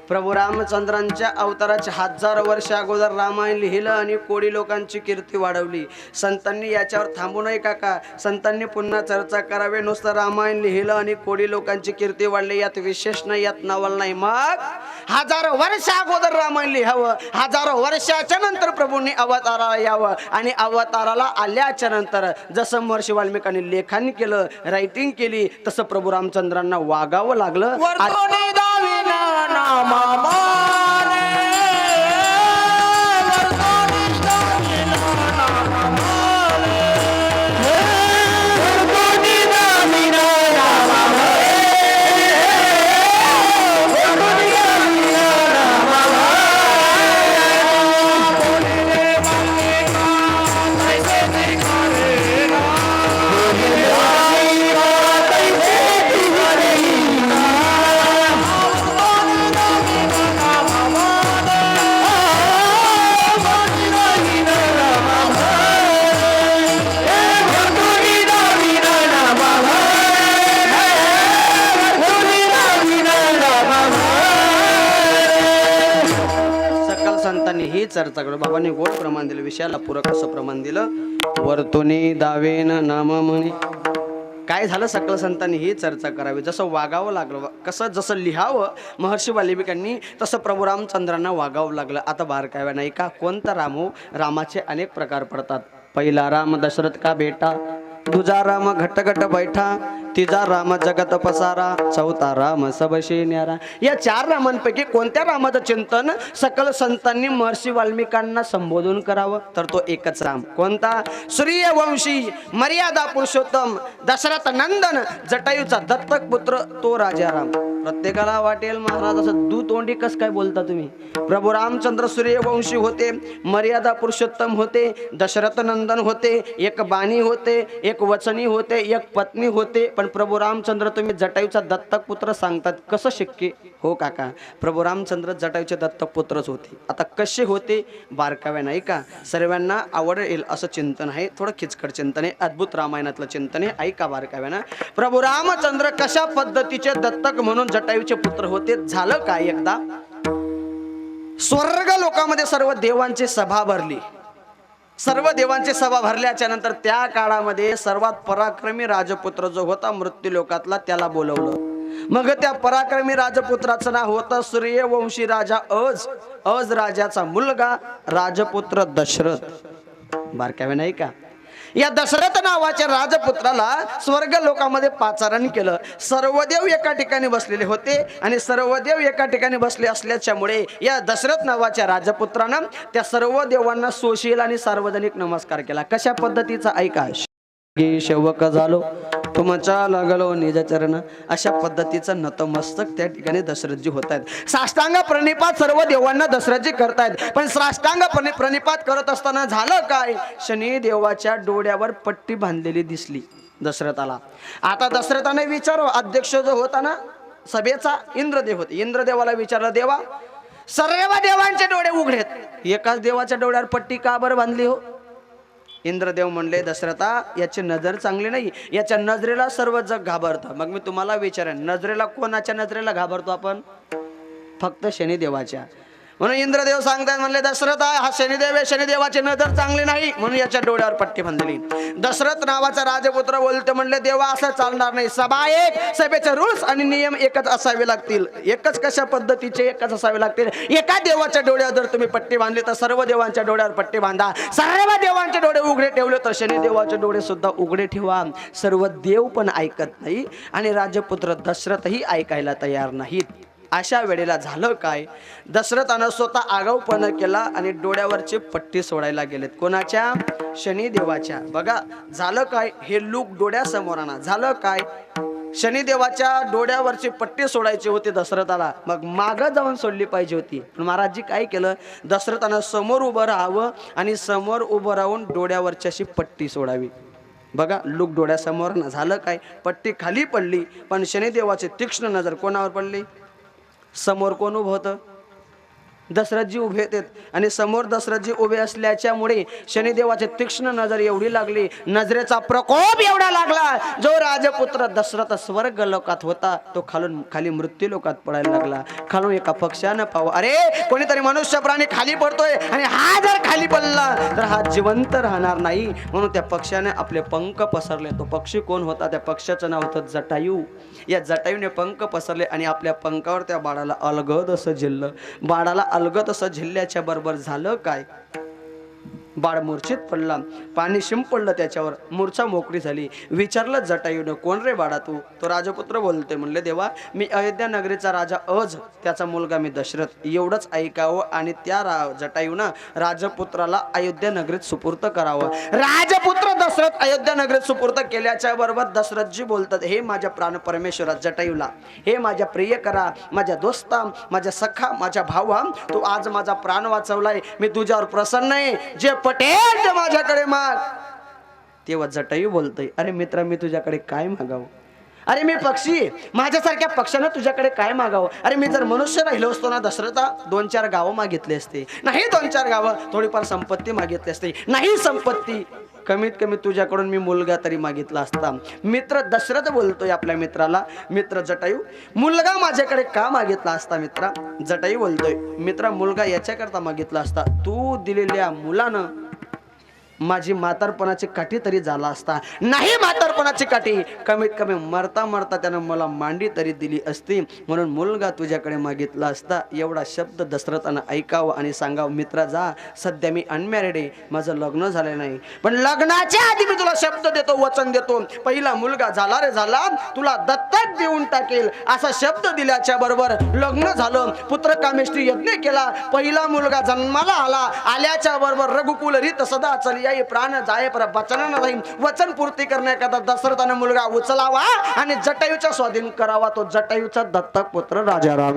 प्रभू रामचंद्रांच्या अवताराच्या 1000 वर्ष अगोदर रामायण लिहिलं आणि कोळी लोकांची कीर्ती वाढवली. संतांनी याच्यावर थांबू नये काका. संतांनी पुन्हा चर्चा करावी. नुसतं रामायण लिहिलं आणि कोळी लोकांची कीर्ती वाढली यात विशेष नाही, यात नवल नाही. मग 1000 वर्ष अगोदर रामायण लिहावं, 1000 वर्षाच्या नंतर प्रभूंनी अवताराला यावं आणि अवताराला आल्याच्या नंतर जसं महर्षी वाल्मिकांनी लेखन केलं, रायटिंग केली, तसं प्रभू रामचंद्रांना वागावं लागलं. ही चर्चा करू. बाबांनी गोड प्रमाण दिलं, विषयाला पूरक असं प्रमाण दिलं. वर्तुनी दावेन नाम म्हणे. काय झालं, सकल संतांनी ही चर्चा करावी. जसं वागावं लागलं, जसं लिहावं महर्षी वाल्मिकांनी, तसं प्रभू रामचंद्रांना वागावं लागलं. आता बारकाव्या नाही का. कोणता राम हो? रामाचे अनेक प्रकार पडतात. पहिला राम दशरथ का बेटा, दुजा राम घट घट बैठा, तिजा राम जगत पसारा, चौथा राम सबशे न्यारा. या 4 रामांपैकी कोणत्या रामाचं चिंतन सकल संतांनी महर्षी वाल्मिकांना संबोधून करावं? तर तो एकच राम. कोणता? सूर्यवंशी मर्यादा पुरुषोत्तम दशरथ नंदन जटायूचा दत्तक पुत्र तो राजा राम. प्रत्येकाला वाटेल महाराज असं दुतोंडी कस काय बोलता तुम्ही. प्रभू रामचंद्र सूर्यवंशी होते, मर्यादा पुरुषोत्तम होते, दशरथ नंदन होते, एक बाणी होते, एक वचनी होते, एक पत्नी होते. पण प्रभू रामचंद्र तुम्ही जटायूचा दत्तक पुत्र सांगतात, कसं शक्य? हो काका, प्रभू रामचंद्र जटायूचे दत्तक पुत्रच होते. आता कसे होते बारकाव्या नाही का. सर्वांना आवडेल असं चिंतन आहे, थोडं खिचकट चिंतन आहे, अद्भुत रामायणातलं चिंतन आहे. ऐका बारकाव्यानं. प्रभू रामचंद्र कशा पद्धतीचे दत्तक म्हणून जटायूचे पुत्र होते. झालं काय, एकदा स्वर्ग लोकामध्ये सर्व देवांची सभा भरली. सर्व देवांची सभा भरल्याच्या नंतर त्या काळामध्ये सर्वात पराक्रमी राजपुत्र जो होता मृत्यू लोकातला, त्याला बोलवलं. मग त्या पराक्रमी राजपुत्राचं नाव होतं सूर्यवंशी राजा अज राजाचा मुलगा राजपुत्र दशरथ. बारकावे नाही का. या दशरथ नावाच्या राजपुत्राला स्वर्ग लोकामध्ये पाचारण केलं. सर्व देव एका ठिकाणी बसलेले होते आणि सर्व देव एका ठिकाणी बसले असल्याच्यामुळे या दशरथ नावाच्या राजपुत्रानं त्या सर्व देवांना सोशील आणि सार्वजनिक नमस्कार केला. कशा पद्धतीचा ऐका. सेवक झालो तुमच्या लागलो निज चरण, अशा पद्धतीचं नतमस्तक त्या ठिकाणी दशरथजी होत आहेत. साष्टांग प्रणिपात सर्व देवांना दशरथजी करतायत. पण साष्टांग प्रणिपात करत असताना झालं काय, शनी देवाच्या डोळ्यावर पट्टी बांधलेली दिसली दशरथाला. आता दशरथाने विचारलं, अध्यक्ष जो होता ना सभेचा इंद्रदेव होते, इंद्रदेवाला विचारलं, देवा सर्व देवांचे डोळे उघडेत, एकाच देवाच्या डोळ्यावर पट्टी का बरं बांधली हो? इंद्रदेव म्हणले, दशरथा याची नजर चांगली नाही, याच्या नजरेला सर्व जग घाबरतं. मग मी तुम्हाला विचारेन, नजरेला कोणाच्या नजरेला घाबरतो आपण? फक्त शनिदेवाच्या. म्हणून इंद्रदेव सांगतात, म्हणले दशरथा हा शनिदेव आहे, शनिदेवाची नजर चांगली नाही म्हणून याच्या डोळ्यावर पट्टी बांधली. दशरथ नावाचा राजपुत्र बोलते, म्हणले देवा असं चालणार नाही. सभा एक, सभेचे रूल्स आणि नियम एकच असावे लागतील. एकच कशा पद्धतीचे? एकच असावे लागतील. एका देवाच्या डोळ्यावर जर तुम्ही पट्टी बांधली तर सर्व देवांच्या डोळ्यावर पट्टी बांधा. सर्व देवांचे डोळे उघडे ठेवले तर शनिदेवाचे डोळे सुद्धा उघडे ठेवा. सर्व देव पण ऐकत नाही आणि राजपुत्र दशरथही ऐकायला तयार नाहीत. अशा वेळेला झालं काय, दशरथानं स्वतः आगाऊपणा केला आणि डोळ्यावरची पट्टी सोडायला गेलेत. कोणाच्या? शनिदेवाच्या. बघा झालं काय, हे लूक डोळ्यासमोर आणा. झालं काय, शनिदेवाच्या डोळ्यावरची पट्टी सोडायची होती दशरथाला, मग मागं जाऊन सोडली पाहिजे होती. पण महाराजजी काय केलं, दशरथानं समोर उभं राहावं आणि समोर उभं राहून डोळ्यावरची अशी पट्टी सोडावी. बघा लूक डोळ्यासमोर ना. झालं काय, पट्टी खाली पडली पण शनिदेवाची तीक्ष्ण नजर कोणावर पडली? समोर कोण उभं होतं? दशरथजी उभे आहेत आणि समोर दशरथजी उभे असल्याच्यामुळे शनिदेवाची तीक्ष्ण नजर एवढी लागली, नजरेचा प्रकोप एवढा लागला, जो राजपुत्र दशरथ स्वर्ग लोकात होता तो खालून खाली मृत्यू लोकात पडायला लागला. खालून एका पक्षानं पाव, अरे कोणीतरी मनुष्य प्राणी खाली पडतोय आणि हा जर खाली पडला तर हा जिवंत राहणार नाही. म्हणून त्या पक्षाने आपले पंख पसरले. तो पक्षी कोण होता? त्या पक्षाचं नाव होतं जटायू. या जटायूने पंख पसरले आणि आपल्या पंखावर त्या बाळाला अलगद असं झेललं. बाळाला अलगद असं झेलल्याच्या बरोबर झालं काय? बाळ मूर्छित पडला, पाणी शिंपडलं त्याच्यावर, मूर्छा मोकळी झाली. विचारलं जटायूनं, कोण रे बाळा तू? तो राजपुत्र बोलतोय. म्हणले, देवा मी अयोध्या नगरीचा राजा अज, त्याचा मुलगा मी दशरथ. एवढंच ऐकावं आणि त्या जटायूनं राजपुत्राला अयोध्या नगरीत सुपूर्त करावं. राजपुत्र दशरथ अयोध्या नगरीत सुपूर्त केल्याच्या बरोबर दशरथजी बोलतात, हे माझ्या प्राण परमेश्वरा जटायूला, हे माझ्या प्रियकरा, माझ्या दोस्ता, माझ्या सखा, माझ्या भावा, तू आज माझा प्राण वाचवलाय. मी तुझ्यावर प्रसन्न आहे. जे पटेल ते माझ्याकडे माग. तेव्हा जटायू बोलतोय, अरे मित्रा मी तुझ्याकडे काय मागावं? अरे मी पक्षी, माझ्यासारख्या पक्षानं तुझ्याकडे काय मागावं? अरे मी जर मनुष्य राहिलो असतो ना दशरथा, 2-4 गावं मागितले असते. नाही 2-4 गावं, थोडीफार संपत्ती मागितली असते. नाही संपत्ती, कमीत कमी तुझ्याकडून मी मुलगा तरी मागितला असता. मित्र दशरथ बोलतोय आपल्या मित्राला, मित्र जटायू मुलगा माझ्याकडे का मागितला असता? मित्रा जटायू बोलतोय, मित्रा मुलगा याच्याकरता मागितला असता, तू दिलेल्या मुलानं माझी म्हातारपणाची काठी तरी झाला असता. नाही म्हातारपणाची काठी, कमीत कमी मरता मरता त्यानं मला मांडी तरी दिली असती. म्हणून मुलगा तुझ्याकडे मागितला असता. एवढा शब्द दशरथानं ऐकावं आणि सांगावं, मित्रा जा, सध्या मी अनमॅरिड आहे, माझं लग्न झालं नाही, पण लग्नाच्या आधी मी तुला शब्द देतो, वचन देतो, पहिला मुलगा झाला रे झाला, तुला दत्तक देऊन टाकेल. असा शब्द दिल्याच्या बरोबर लग्न झालं. पुत्र कामेष्टी यज्ञ केला. पहिला मुलगा जन्माला आला. आल्याच्या बरोबर रघुकुल रीत सदा चली आई, प्राण जाय पर वचन नाही. वचन पूर्ती करण्याकरता दशरथाने मुलगा उचलावा आणि जटायूचा स्वाधीन करावा. तो जटायूचा दत्तक पुत्र राजा राम.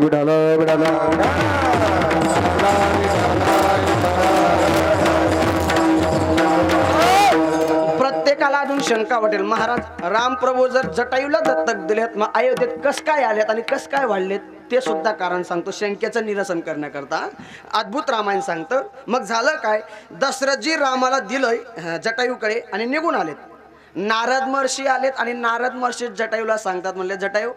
प्रत्येकाला अजून शंका वाटेल, महाराज रामप्रभू जर जटायूला दत्तक दिलेत, मग अयोध्येत कस काय आलेत आणि कस काय वाढलेत? ते सुद्धा कारण सांगतो शंकेचं निरसन करण्याकरता. अद्भुत रामायण सांगतं. मग झालं काय? दशरथजी रामाला दिलंय जटायूकडे आणि निघून आलेत. नारद महर्षी आलेत आणि नारद महर्षी जटायूला सांगतात, म्हणले जटायू,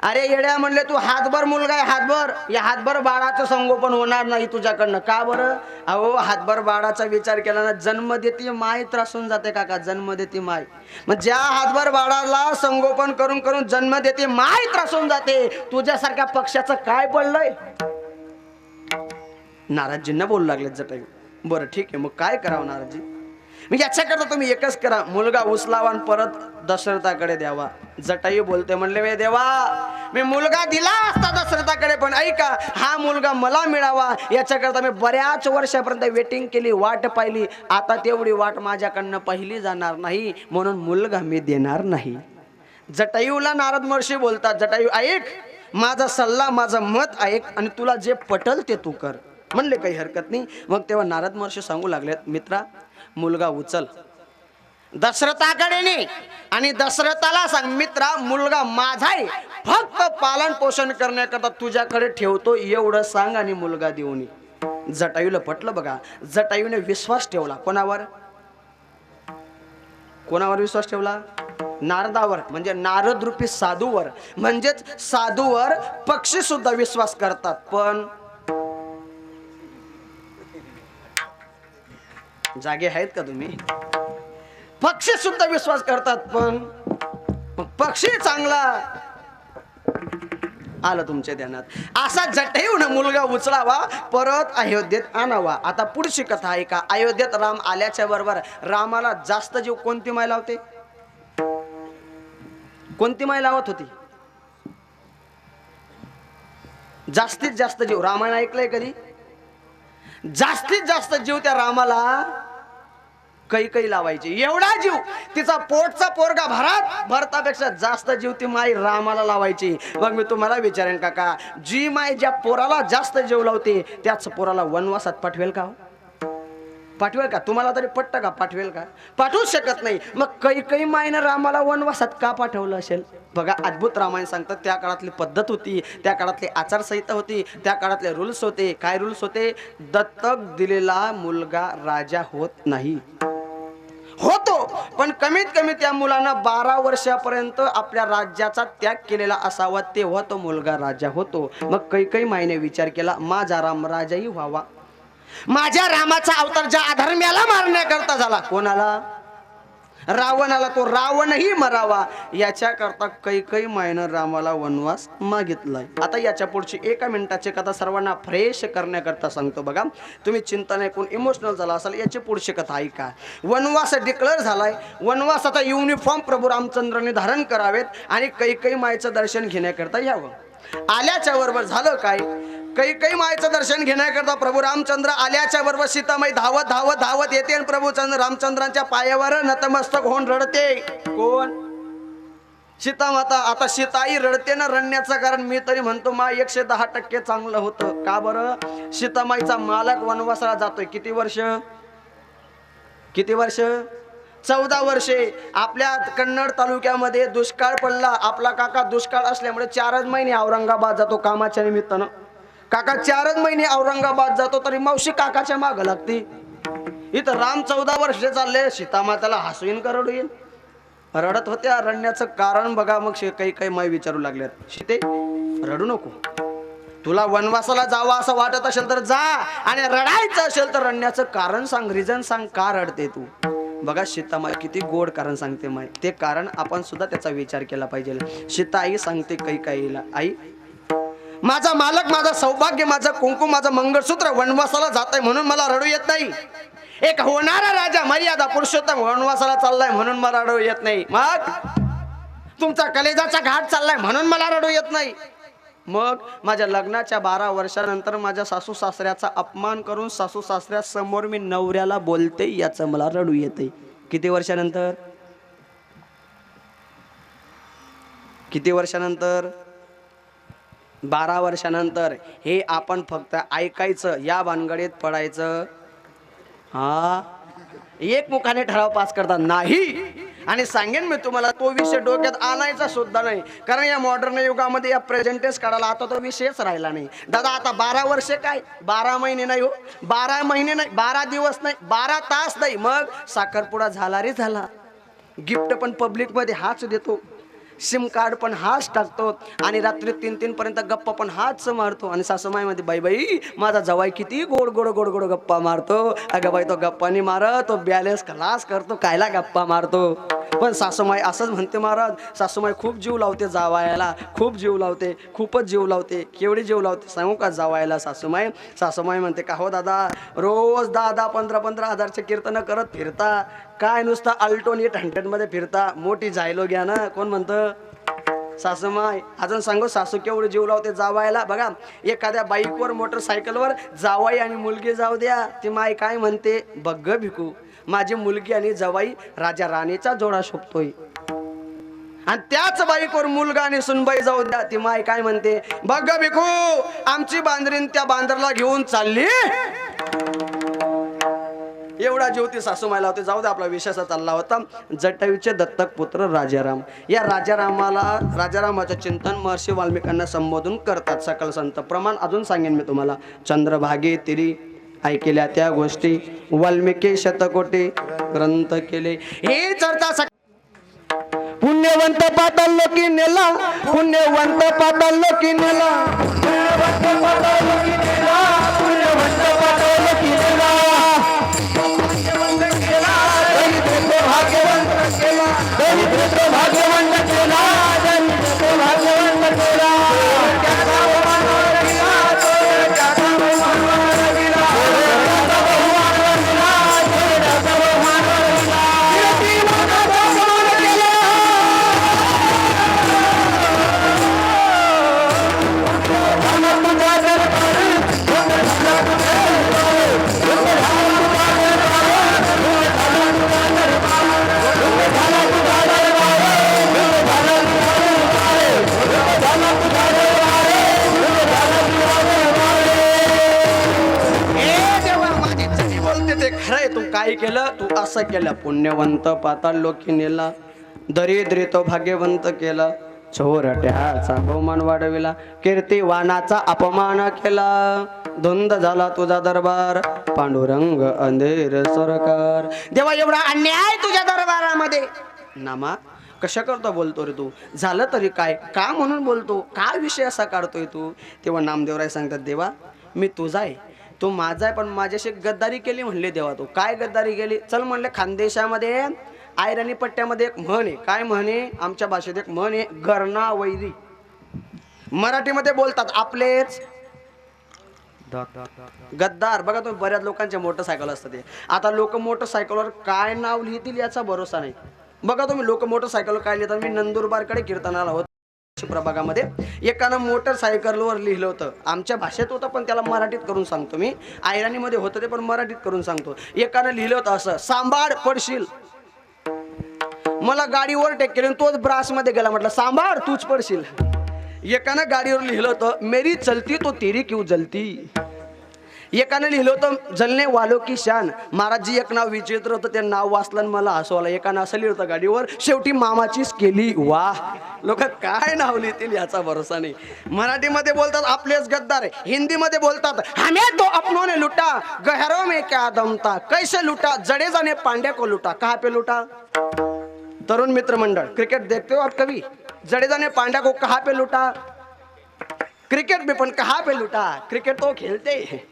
अरे येड्या, म्हणले तू हातभर मुलगा आहे, हातभर, या हातभर बाळाचं संगोपन होणार नाही तुझ्याकडनं. का बरं? अहो हातभर बाळाचा विचार केला ना, जन्म देती माय त्रासून जाते काका, जन्म देती माय. मग ज्या हातभर बाळाला संगोपन करून करून जन्म देते माय त्रासून जाते, तुझ्यासारख्या पक्षाचं काय पडलंय? नाराजजींना बोलू लागले जटायू. बरं ठीक आहे, मग काय करावं नाराजजी? मग याच्याकरता तुम्ही एकच करा, मुलगा उचलावा आणि परत दशरथाकडे द्यावा. जटायू बोलते, म्हणले वे देवा, मी मुलगा दिला असता दशरथाकडे, पण ऐका, हा मुलगा मला मिळावा याच्याकरता मी बऱ्याच वर्षापर्यंत वेटिंग केली, वाट पाहिली. आता तेवढी वाट माझ्याकडनं पहिली जाणार नाही, म्हणून मुलगा मी देणार नाही. जटायूला नारद महर्षी बोलतात, जटायू ऐक, माझा सल्ला, माझं मत ऐक आणि तुला जे पटल ते तू कर. म्हणले काही हरकत नाही. मग तेव्हा नारद महर्षी सांगू लागलेत, मित्रा मुलगा उचल दशरथाकडे ने आणि दशरथाला सांग, मित्रा मुलगा माझा आहे, फक्त पालन पोषण करण्याकरता तुझ्याकडे ठेवतो एवढं सांग आणि मुलगा देऊन ये. जटायूला पटलं बघा. जटायूने विश्वास ठेवला. कोणावर? कोणावर विश्वास ठेवला? नारदावर, म्हणजे नारद रूपी साधूवर. म्हणजेच साधूवर पक्षी सुद्धा विश्वास करतात, पण जागे आहेत का तुम्ही? पक्षी सुद्धा विश्वास करतात, पण पक्षी चांगला आलं तुमच्या ध्यानात. असा जटायून मुलगा उचलावा, परत अयोध्येत आणावा. आता पुढची कथा आहे का? अयोध्येत राम आल्याच्या बरोबर रामाला जास्त जीव कोणती माय लावते? कोणती माय लावत होती? जास्तीत जास्त जीव. रामायण ऐकलंय कधी? जास्तीत जास्त जीव त्या रामाला कैकई लावायची. एवढा जीव तिचा पोटचा पोरगा भरतापेक्षा जास्त जीव ती माई रामाला लावायची. मग मी तुम्हाला विचारेन काका, जी माय ज्या पोराला जास्त जीव लावते त्याच पोराला वनवासात पाठवेल का? पाठवेल का? तुम्हाला तरी पटतं का? पाठवेल का? पाठवूच शकत नाही. मग काही मायनं रामाला वनवासात का पाठवलं असेल? बघा, अद्भुत रामायण सांगतात. त्या काळातली पद्धत होती, त्या काळातली आचारसंहिता होती, त्या काळातले रूल्स होते. काय रूल्स होते? दत्तक दिलेला मुलगा राजा होत नाही. होतो, पण कमीत कमी त्या मुलानं 12 वर्षापर्यंत आपल्या राज्याचा त्याग केलेला असावा, तेव्हा तो मुलगा राजा होतो. मग काही मायने विचार केला, माझा राम राजाही व्हावा. माझ्या रामाचा अवतार ज्या अधर्म्याला मारण्याकरता झाला, कोणाला? रावणाला. तो रावणही मरावा याच्याकरता काही मायनं रामाला वनवास मागितलाय. आता याच्या पुढची 1 मिनिटाची कथा सर्वांना फ्रेश करण्याकरता सांगतो. बघा, तुम्ही चिंता नाही, कोण इमोशनल झाला असाल, याची पुढची कथा ऐका. वनवास डिक्लेअर झालाय. वनवासाचा युनिफॉर्म प्रभू रामचंद्रांनी धारण करावेत आणि काही मायचं दर्शन घेण्याकरता यावं. आल्याच्या बरोबर झालं काय? काही मायचं दर्शन घेण्याकरता प्रभू रामचंद्र आल्याच्या बरोबर सीतामाई धावत येते आणि प्रभू रामचंद्रांच्या पायावर नतमस्तक होऊन रडते. कोण? सीतामाता. आता सीताई रडते ना, रडण्याचं कारण मी तरी म्हणतो 110% चांगलं होतं. का बरं? सीतामाईचा मालक वनवासाला जातोय. किती वर्ष? 14 वर्षे. आपल्या कन्नड तालुक्यामध्ये दुष्काळ पडला. आपला काका दुष्काळ असल्यामुळे 4 महिने औरंगाबाद जातो कामाच्या निमित्तानं. काका 4 महिने औरंगाबाद जातो, तरी मावशी काकाच्या माग लागते. इथं राम 14 वर्ष चालले, सीतामाताला हसवीन का रडू येईल? रडत होत्या. रडण्याचं कारण बघा. मग काही माय विचारू लागल्यात, सीते रडू नको, तुला वनवासाला जावं असं वाटत असेल तर जा, आणि रडायचं असेल तर रडण्याचं कारण सांग, रिझन सांग, का रडते तू? बघा, सीतामाई किती गोड कारण सांगते माय. ते कारण आपण सुद्धा त्याचा विचार केला पाहिजे. सीता आई सांगते कैकेयीला, आई, माझा मालक, माझं सौभाग्य, माझं कुंकू, माझं मंगळसूत्र वनवासाला जात आहे म्हणून मला रडू येत नाही. एक होणारा राजा, मर्यादा पुरुषोत्तम वनवासाला चाललाय म्हणून मला रडू येत नाही. मग तुमचा कलेजाचा घाट चाललाय म्हणून मला रडू येत नाही. मग माझ्या लग्नाच्या 12 वर्षानंतर माझ्या सासू सासऱ्याचा अपमान करून सासू सासऱ्यासमोर मी नवऱ्याला बोलते, याचं मला रडू येते. किती वर्षानंतर? 12 वर्षानंतर. हे आपण फक्त ऐकायचं, या भानगडीत पडायचं. हा, एक मुखाने ठराव पास करता नाही. आणि सांगेन मी तुम्हाला, तो विषय डोक्यात आणायचा सुद्धा नाही, कारण या मॉडर्न युगामध्ये या प्रेझेंटेज काढायला आता तो विषयच राहिला नाही. दादा, आता 12 वर्ष काय, 12 महिने नाही हो, 12 महिने नाही, 12 दिवस नाही, 12 तास नाही. मग साखरपुडा झाला रे झाला. गिफ्ट पण पब्लिक मध्ये हाच देतो, सिम कार्ड पण हाच टाकतो, आणि रात्री 3-3 पर्यंत गप्पा पण हाच मारतो. आणि सासूमाईमध्ये, बाई माझा जवाई किती गोड गोड गोड गोड गप्पा मारतो. अगं बाई, तो गप्पानी मारत, तो बॅलेन्स खलास करतो, कायला गप्पा मारतो. पण सासूमाई असंच म्हणते महाराज. सासूमाई खूप जीव लावते जावायला, खूप जीव लावते, खूपच जीव लावते. केवढी जीव लावते सांगू का जावायला? सासूमाई म्हणते, का हो दादा, रोज 10-10, 15-15 हजारचे कीर्तन करत फिरता, काय नुसता अल्टोन 800 मध्ये फिरता, मोठी जायलो घ्या ना. कोण म्हणतं? सासूमाई. अजून सांगू सासू केवढी जीव लावते जावायला. बघा, एखाद्या बाईकवर मोटरसायकलवर जावाई आणि मुलगी जाऊ द्या, ती माई काय म्हणते? बघ भिकू, माझी मुलगी आणि जवाई राजा राणीचा जोडा शोभतोय. आणि त्याच बाईकवर मुलगा आणि सुनबाई जाऊ द्या, ती माय काय म्हणते? बघ भिकू, आमची बांधरीन त्या बांदरला घेऊन चालली. एवढा ज्योती सासूमाईला होते. जाऊ दे, आपला विषयाचा चालला होता जटायूचे दत्तक पुत्र राजाराम. या राजारामाचं चिंतन महर्षी वाल्मिकांना संबोधन करतात सकल संत. प्रमाण अजून सांगेन मी तुम्हाला. चंद्रभागे तिरी ऐकल्या त्या गोष्टी, वाल्मिकी शतकोटी ग्रंथ केले. हे चर्चा पुण्यवंत पाताल लोकी नेला, पुण्यवंत पाताल लोकी नेला, पुण्यवंत पाताल लोकी नेला, पुण्यवंत पाताल लोकी नेला, भाग्यवंत केला, दरिद्र भाग्यवंत केला, दरिद्र भाग्यवंत केला. काय केलं तू असं केलं. पुण्यवंत पाताळ लोकी नेला, दरिद्री तो भाग्यवंत केला, चोरट्याचा बहुमान वाढविला, कीर्तिवानाचा अपमान केला. धुंद झाला तुझा दरबार, पांडुरंग अंधेर सरकार. देवा एवढा अन्याय तुझ्या दरबारामध्ये. नामा कशा करता बोलतो रे तू? झालं तरी काय, का म्हणून बोलतो, काय विषय असा काढतोय तू? तेव्हा नामदेवराय सांगतात, देवा मी तुझा आहे, तू माझा आहे, पण माझ्याशी गद्दारी केली म्हणले. देवा तू काय गद्दारी केली? चल म्हणले, खानदेशामध्ये आयरणी पट्ट्यामध्ये एक म्हण आहे. काय म्हणे? आमच्या भाषेत एक म्हण आहे, गरणा वैरी. मराठीमध्ये बोलतात आपलेच गद्दार. बघा तुम्ही, बऱ्याच लोकांच्या मोटरसायकल असतात ते. आता लोक मोटरसायकलवर काय नाव लिहितील याचा भरोसा नाही. बघा तुम्ही, लोक मोटरसायकल काय लिहितात. मी नंदुरबारकडे कीर्तनाला होतो प्रभागामध्ये, एकानं मोटरसायकलवर लिहिलं होतं, आमच्या भाषेत होतं पण त्याला मराठीत करून सांगतो मी. आयराणीमध्ये होतं ते पण मराठीत करून सांगतो. एकानं लिहिलं होतं असं, सांभाळ पडशील. मला गाडीवर टेक केली, तोच ब्रासमध्ये गेला, म्हटलं सांभाळ तूच पडशील. एकानं गाडीवर लिहिलं होतं, मेरी चलती तो तेरी क्यों जलती. एकानं लिहिलं होतं, जलने वालो की शान. महाराजजी एक नाव विचित्र होतं, ते नाव वाचलं आणि मला हसू आलं. एकानं असं लिहिलं होतं गाडीवर, शेवटी मामाचीच केली. वाह, लोक काय नाव लिहितील याचा भरोसा नाही. मराठीमध्ये बोलतात आपलेच गद्दार आहे. हिंदीमध्ये बोलतात हमें तो अपनों ने लुटा, गहरों में क्या दम था, कैसे लुटा, जडेजा ने पांड्या को लुटा. कहाँ पे लुटा? तरुण मित्र मंडळ, क्रिकेट देखते हो आप कभी? जडेजा ने पांड्या को कहाँ पे लुटा? क्रिकेट में, पण कहाँ पे लुटा? क्रिकेट तो खेलते हैं.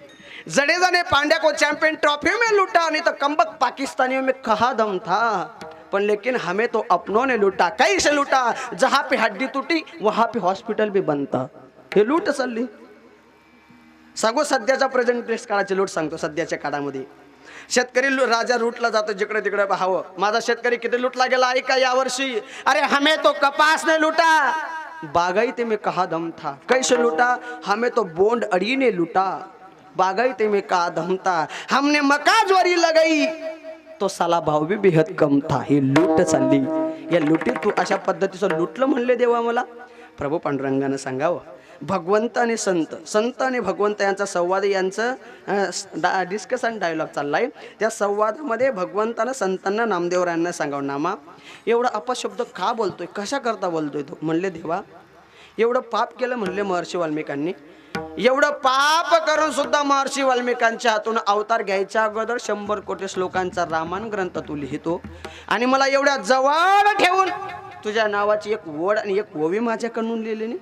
जडेजा ने पांड्या को चैंपियन ट्रॉफी में लूटा, नहीं तो कमबख्त पाकिस्तानियों में कहाँ दम था. पण लेकिन हमें तो अपनों ने लूटा. कैसे लूटा? जहाँ पे हड्डी टूटी वहाँ पे हॉस्पिटल भी बनता. हे लूट चालली. सांगू सध्याच्या प्रेझेंट काळाची लूट सांगतो. सध्याच्या काळामध्ये शेतकरी राजा लूटला जातो जिकडे तिकडे पाहावं. माझा शेतकरी किती लूटला गेला ऐका यावर्षी. अरे हमें तो कपास ने लूटा, बागायती में कहाँ दम था. कैसे लूटा? हमें तो बोंड अड़ी ने लूटा, बागायती में कहा दम था. हमने मका ज्वारी लगाई तो साला भाव भी बेहद कम था. ही लूट चालली. या लुटीत तू अशा पद्धतीचं लुटलं म्हणले देवा मला. प्रभू पांडुरंगानं सांगावं, भगवंत आणि संत, संत आणि भगवंत यांचा संवाद, यांचं डिस्कशन डायलॉग चाललाय. त्या संवादामध्ये भगवंतानं संतांना नामदेवरायांना सांगावं, नामा एवढा अपशब्द का बोलतोय, कशा करता बोलतोय तो? म्हणले देवा एवढं पाप केलं म्हणले महर्षी वाल्मिकांनी. एवढं पाप करून सुद्धा महर्षी वाल्मिकांच्या हातून अवतार घ्यायच्या अगोदर 100 कोटी श्लोकांचा रामायण ग्रंथ तू लिहितो आणि मला एवढ्या जवळ ठेवून तुझ्या नावाची एक वड आणि एक ओवी माझ्याकडून लिहिली नाही.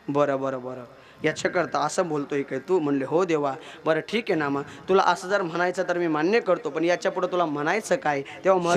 बरं बरं बरं, याच्याकरता असं बोलतोय काय तू? म्हणले हो देवा. बरं ठीक आहे ना, मग तुला असं जर म्हणायचं तर मी मान्य करतो, पण याच्या पुढे तुला म्हणायचं काय? तेव्हा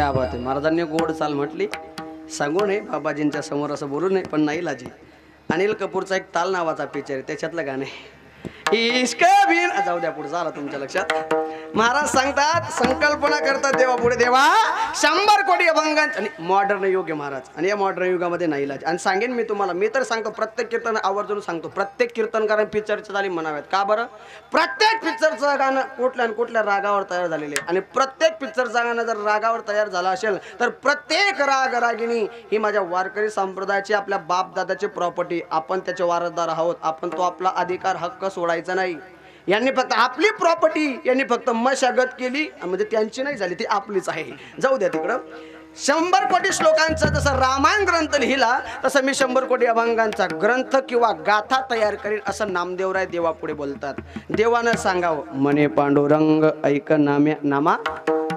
क्या बात आहे. महाराजांनी गोड चाल म्हटली. सांगू नये बाबाजींच्या समोर असं बोलू नये, पण नाही लाजी. अनिल कपूरचा एक ताल नावाचा पिक्चर आहे, त्याच्यातलं गाणं आहे इश्क बिन. जाऊ द्या, पुढे झाला तुमच्या लक्षात. महाराज सांगतात, संकल्पना करतात देवा पुढे, देवा 100 कोटी अभंगांचे. आणि मॉडर्न युग आहे महाराज, आणि या मॉडर्न युगामध्ये नाही लाज. आणि सांगेन मी तुम्हाला, मी तर सांगतो, प्रत्येक कीर्तन आवर्जून सांगतो, प्रत्येक कीर्तनकारांनी पिक्चरची तालीम म्हणाव्यात. का बरं? प्रत्येक पिक्चरचं गाणं कुठल्या आणि कुठल्या रागावर तयार झालेले, आणि प्रत्येक पिक्चरचं गाणं जर रागावर तयार झालं असेल तर प्रत्येक राग रागिनी ही माझ्या वारकरी संप्रदायाची, आपल्या बापदादाची प्रॉपर्टी. आपण त्याचे वारसदार आहोत. आपण तो आपला अधिकार हक्क सोडायचा नाही. यांनी फक्त आपली प्रॉपर्टी, यांनी फक्त मशागत केली, म्हणजे त्यांची नाही झाली, ती आपलीच आहे. जाऊ द्या तिकडं. 100 कोटी श्लोकांचा जसं रामायण ग्रंथ लिहिला, तसं मी 100 कोटी अभंगांचा ग्रंथ किंवा गाथा तयार करीन, असं नामदेवराय देवापुढे बोलतात. देवानं सांगावं, म्हणे पांडुरंग ऐक नामा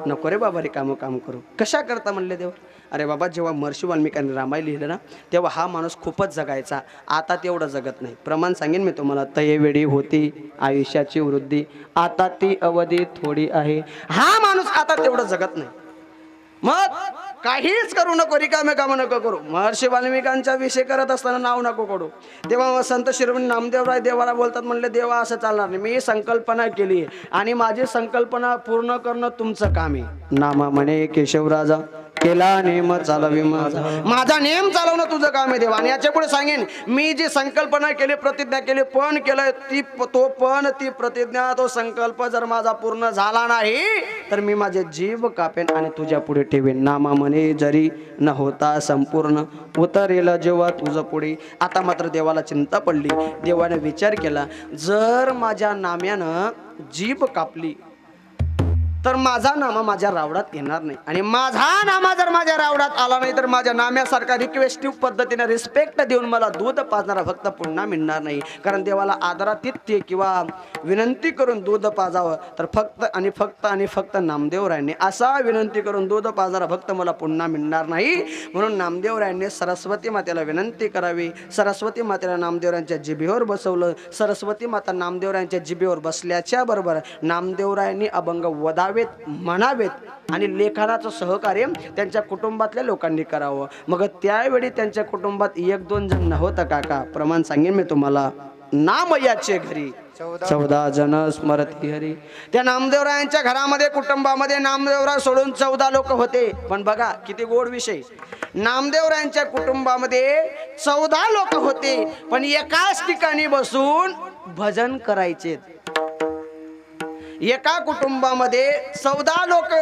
नको रे बाबा रे काम करू. कशा करता म्हणले देव? अरे बाबा, जेव्हा महर्षी वाल्मिकांनी रामायण लिहिलं ना, तेव्हा हा माणूस खूपच जगायचा. आता तेवढं जगत नाही. प्रमाण सांगेन मी तुम्हाला. तयेवेळी होती आयुष्याची वृद्धी, आता ती अवधी थोडी आहे. हा माणूस आता तेवढं जगत नाही. मग काहीच करू नको, रिकामे काम नको करू. महर्षी वाल्मिकांचा विषय करत असताना नाव नको काढू. तेव्हा संत शिरोमणी नामदेवराय देवाला बोलतात, म्हणले देवा असं चालणार नाही. मी संकल्पना केली आणि माझी संकल्पना पूर्ण करणं तुमचं काम आहे. नामा म्हणे केशवराजा केला नेम चालवी माझा. माझा नेम चालवणं तुझं काम आहे देवा. आणि याच्या पुढे सांगेन, मी जी संकल्पना केली, प्रतिज्ञा केली, पण केलं, ती प्रतिज्ञा, तो संकल्प जर माझा पूर्ण झाला नाही तर मी माझे जीव कापेन आणि तुझ्या पुढे ठेवेन. नामा म्हणे जरी न होता संपूर्ण, उतरेल जेव्हा तुझं पुढे. आता मात्र देवाला चिंता पडली. देवाने विचार केला, जर माझ्या नाम्यानं जीभ कापली तर माझा नामा माझ्या रावडात येणार नाही, आणि माझा नामा जर माझ्या रावडात आला नाही तर माझ्या नाम्यासारखा रिक्वेस्टिव्ह पद्धतीने रिस्पेक्ट देऊन मला दूध पाजणारा भक्त पुन्हा मिळणार नाही. कारण देवाला आदरातिथ्य किंवा विनंती करून दूध पाजावं तर फक्त नामदेवरायांनी असा विनंती करून दूध पाजणारा भक्त मला पुन्हा मिळणार नाही. म्हणून नामदेवरायांनी सरस्वती मातेला विनंती करावी. सरस्वती मातेला नामदेवरायांच्या जिभेवर बसवलं. सरस्वती माता नामदेवरायांच्या जिभेवर बसल्याच्या बरोबर नामदेवरायांनी अभंग वदावे म्हणावेत आणि लेखनाचं सहकार्य त्यांच्या कुटुंबातल्या लोकांनी करावं. मग त्यावेळी त्यांच्या कुटुंबात 1-2 जण नव्हतं काका. प्रमाण सांगेन मी तुम्हाला. नामयाचे घरी 14 जण स्मरती हरी. त्या नामदेवरायांच्या घरामध्ये, कुटुंबामध्ये नामदेवराय सोडून 14 लोक होते. पण बघा किती गोड विषय. नामदेवरायांच्या कुटुंबामध्ये 14 लोक होते, पण एकाच ठिकाणी बसून भजन करायचे. एका कुटुंबामध्ये 14 लोक,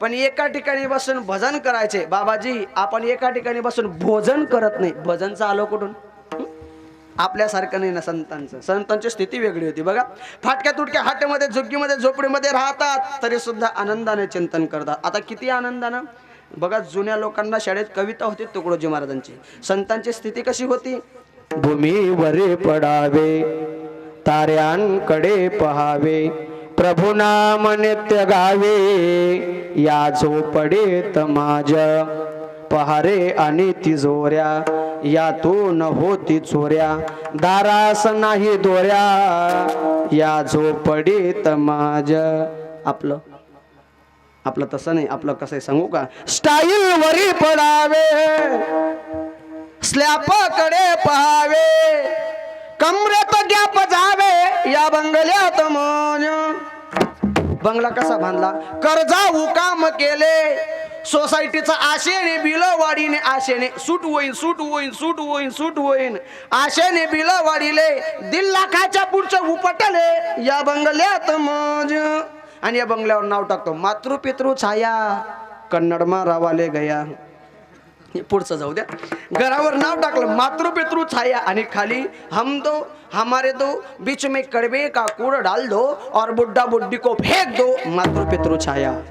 पण एका ठिकाणी बसून भजन करायचे. बाबाजी, आपण एका ठिकाणी बसून भोजन करत नाही. भजनचं आलो कुठून? आपल्यासारखं नाही ना संतांची स्थिती वेगळी होती. बघा, फाटक्या तुटक्या हाटेमध्ये, झुग्गीमध्ये, झोपडीमध्ये राहतात, तरी सुद्धा आनंदाने चिंतन करतात. आता किती आनंदानं. बघा, जुन्या लोकांना शाळेत कविता होती तुकडोजी महाराजांची. संतांची स्थिती कशी होती? भूमीवर पडावे, ताऱ्यांकडे पहावे, प्रभु नाम नित्य गावे, या झोपडीत माझ्या पहारे आणि तिजोऱ्या, यातून होती चोऱ्या, दारास नाही दोऱ्या, या झोपडीत माझ्या. आपलं तसं नाही. आपलं कसं आहे सांगू का? स्टाईल वरी पडावे, स्लॅपकडे पहावे, कमरेत गॅप जावे, या बंगल्यात मन. बंगला कसा बांधला? कर्जा उकाम केले, सोसायटीचा आशेने बिल वाढीने, आशेने सूट होईन, आशेने बिल वाढीले, 1.5 लाखाच्या पुढचं उपटले, या बंगल्यात मज. आणि या बंगल्यावर नाव टाकतो मातृपितृ छाया, कन्नडमा रावाले गया. पुढचं जाऊ द्या. घरावर नाव टाकलं मातृपितृ छाया, आणि खाली हम दो हमारे दो, बीच में कड़वे का कूड़ डाल दो और बुड्ढा बुड्ढी को फेंक दो, मातृपितृ छाया.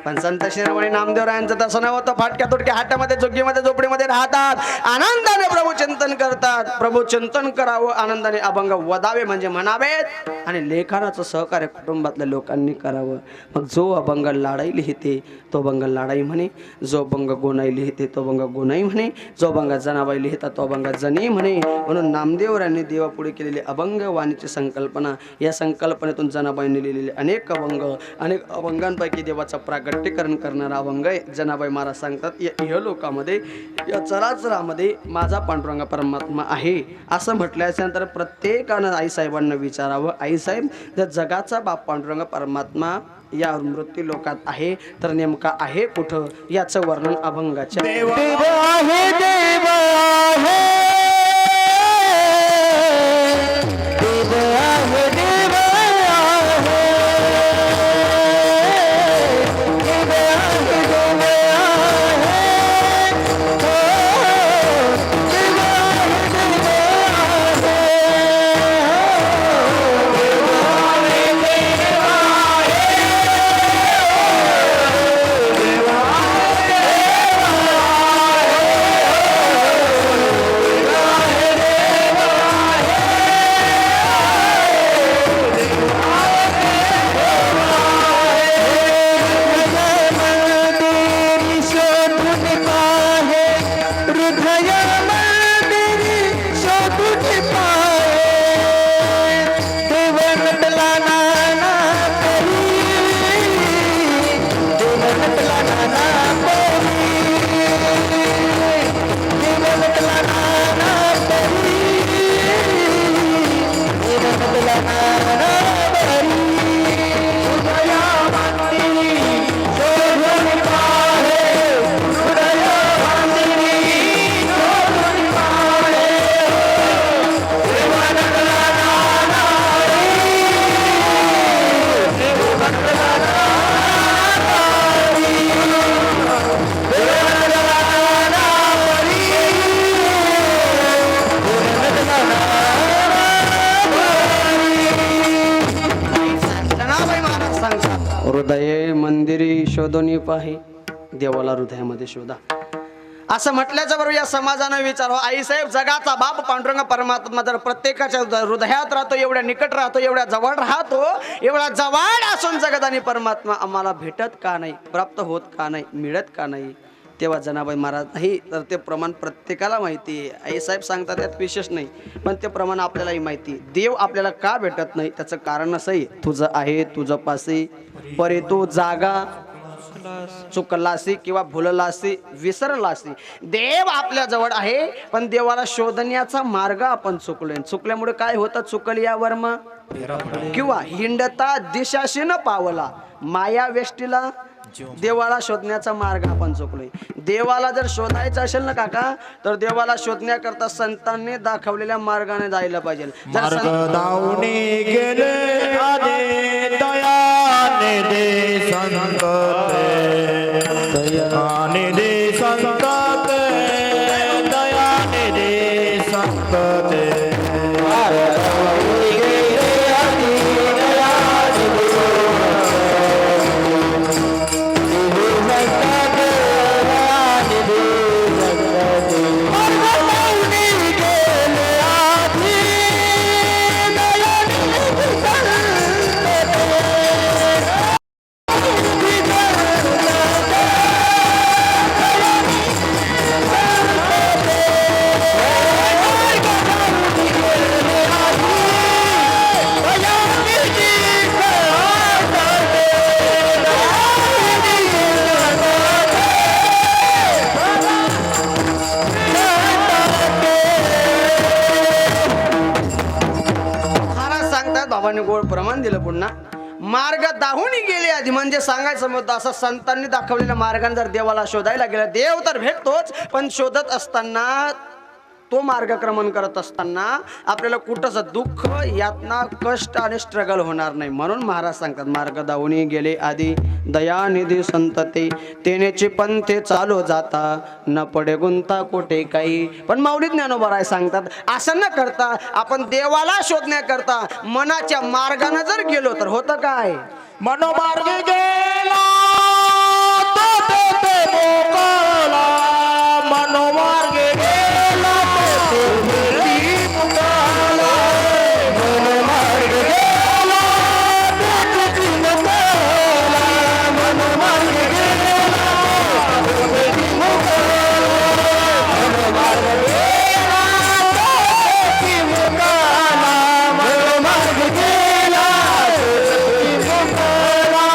पण संत शिरोमणी नामदेवरायांचं तसं नव्हतं. फाटक्या तुटक्या हाट्यामध्ये, झुग्गीमध्ये, झोपडीमध्ये राहतात, आनंदाने प्रभू चिंतन करतात. प्रभू चिंतन करावं, आनंदाने अभंग वदावे म्हणजे म्हणावेत, आणि लेखनाचं सहकार्य कुटुंबातल्या लोकांनी करावं. मग जो अभंग लाडाई लिहिते तो अभंग लाडाई म्हणे, जो अभंग गोनाई लिहिते तो अभंग गोनाई म्हणे, जो अभंग जनाबाई लिहितात तो अभंग जनी म्हणे. म्हणून नामदेवरायांनी देवापुढे केलेली अभंग वाणीची संकल्पना, या संकल्पनेतून जनाबाईंनी लिहिलेले अनेक अभंगांपैकी देवाचा प्रागट्य प्रकटीकरण करणारा अभंग आहे. जनाबाई महाराज सांगतात या इहलोकामध्ये या चराचरामध्ये माझा पांडुरंग परमात्मा आहे असं म्हटल्याच्यानंतर प्रत्येकानं आईसाहेबांना विचारावं, आईसाहेब जर जगाचा बाप पांडुरंग परमात्मा या मृत्यू लोकात आहे तर नेमका आहे कुठं याचं वर्णन अभंगाच्या देव आहे देव आहे देव आहे देव आहे देव आहे देव आहे देव हृदये मंदिरी शोधून पाहे देवाला हृदयामध्ये शोधा असं म्हटल्याच्या बरोबर या समाजानं विचारावं, आईसाहेब जगाचा बाप पांडुरंग परमात्मा जर प्रत्येकाच्या हृदयात राहतो, एवढ्या निकट राहतो, एवढ्या जवळ राहतो, एवढ्या जवळ असून जगदानी परमात्मा आम्हाला भेटत का नाही, प्राप्त होत का नाही, मिळत का नाही? तेव्हा जनाबाई महाराज नाही तर ते प्रमाण प्रत्येकाला माहिती आहे. आईसाहेब सांगतात त्यात विशेष नाही, पण ते प्रमाण आपल्यालाही माहिती. देव आपल्याला का भेटत नाही त्याचं कारण असं आहे, तुझं आहे तुझं पासे परे तो जागा चुकलासी किंवा भुललासी विसरलासी. देव आपल्या जवळ आहे पण देवाला शोधण्याचा मार्ग आपण चुकलोय. चुकल्यामुळे काय होतं, चुकल या वर्म किंवा हिंडता दिशाशी न पावला माया वेष्टीला देवाला शोधण्याचा मार्ग आपण चुकलोय. देवाला जर शोधायचं असेल ना काका तर देवाला शोधण्याकरता संतांनी दाखवलेल्या मार्गाने जायला पाहिजे. मार्ग दावणी गेले आदे दयाने दे संकते दयाने दे संकते दयाने दे संकते बाबांनी गोड प्रमाण दिलं. पुन्हा मार्ग दाहून गेले आधी म्हणजे सांगायचं मुद्दा असं संतांनी दाखवलेल्या मार्गाने जर देवाला शोधायला गेला, देव तर भेटतोच पण शोधत असताना तो मार्गक्रमण करत असताना आपल्याला कुठंच दुःख यातना कष्ट आणि स्ट्रगल होणार नाही. म्हणून महाराज सांगतात मार्ग दावणी गेले आधी दयानिधी संतते तेनेचे पंथे चालू जाता न पडे गुंता कोठे काही. पण माऊली ज्ञानोबा राय सांगतात असं न करता आपण देवाला शोधण्याकरता मनाच्या मार्गाने जर गेलो तर होतं काय, मनोमार्गे गेला तो मोकळा मनोमार्गे गेला तो मुकाला मनोमार्गे गेला तो मुकाला मनोमार्गे गेला तो मुकाला मनोमार्गे गेला तो मुकाला मनोमार्गे गेला तो मुकाला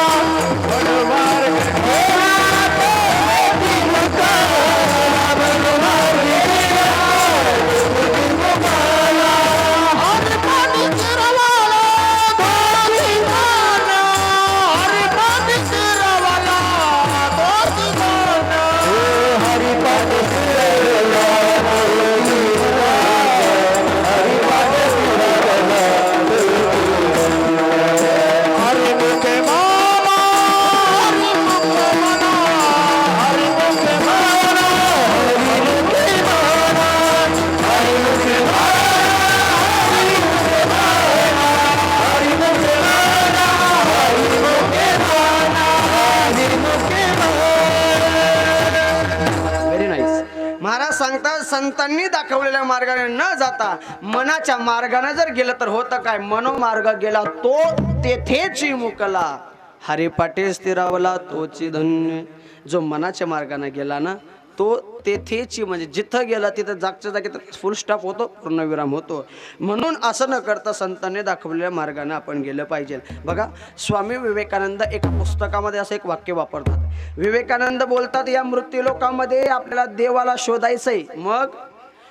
महाराज सांगतात संतांनी दाखवलेल्या मार्गाने न जाता मनाच्या मार्गाने जर गेलं तर होतं काय, मनोमार्ग गेला तो तेथेच मुकला, हरिपाठे स्थिरावला तोची धन्य. जो मनाच्या मार्गाने गेला ना तो तेथेची, म्हणजे जिथं गेला तिथं जागच्या जागी फुल स्टॉप होतो, पूर्णविराम होतो. म्हणून असं न करता संतांनी दाखवलेल्या मार्गाने आपण गेलं पाहिजे. बघा स्वामी विवेकानंद एका पुस्तकामध्ये असं एक वाक्य वापरतात. विवेकानंद बोलतात या मृत्यू लोकांमध्ये आपल्याला देवाला शोधायचंय. मग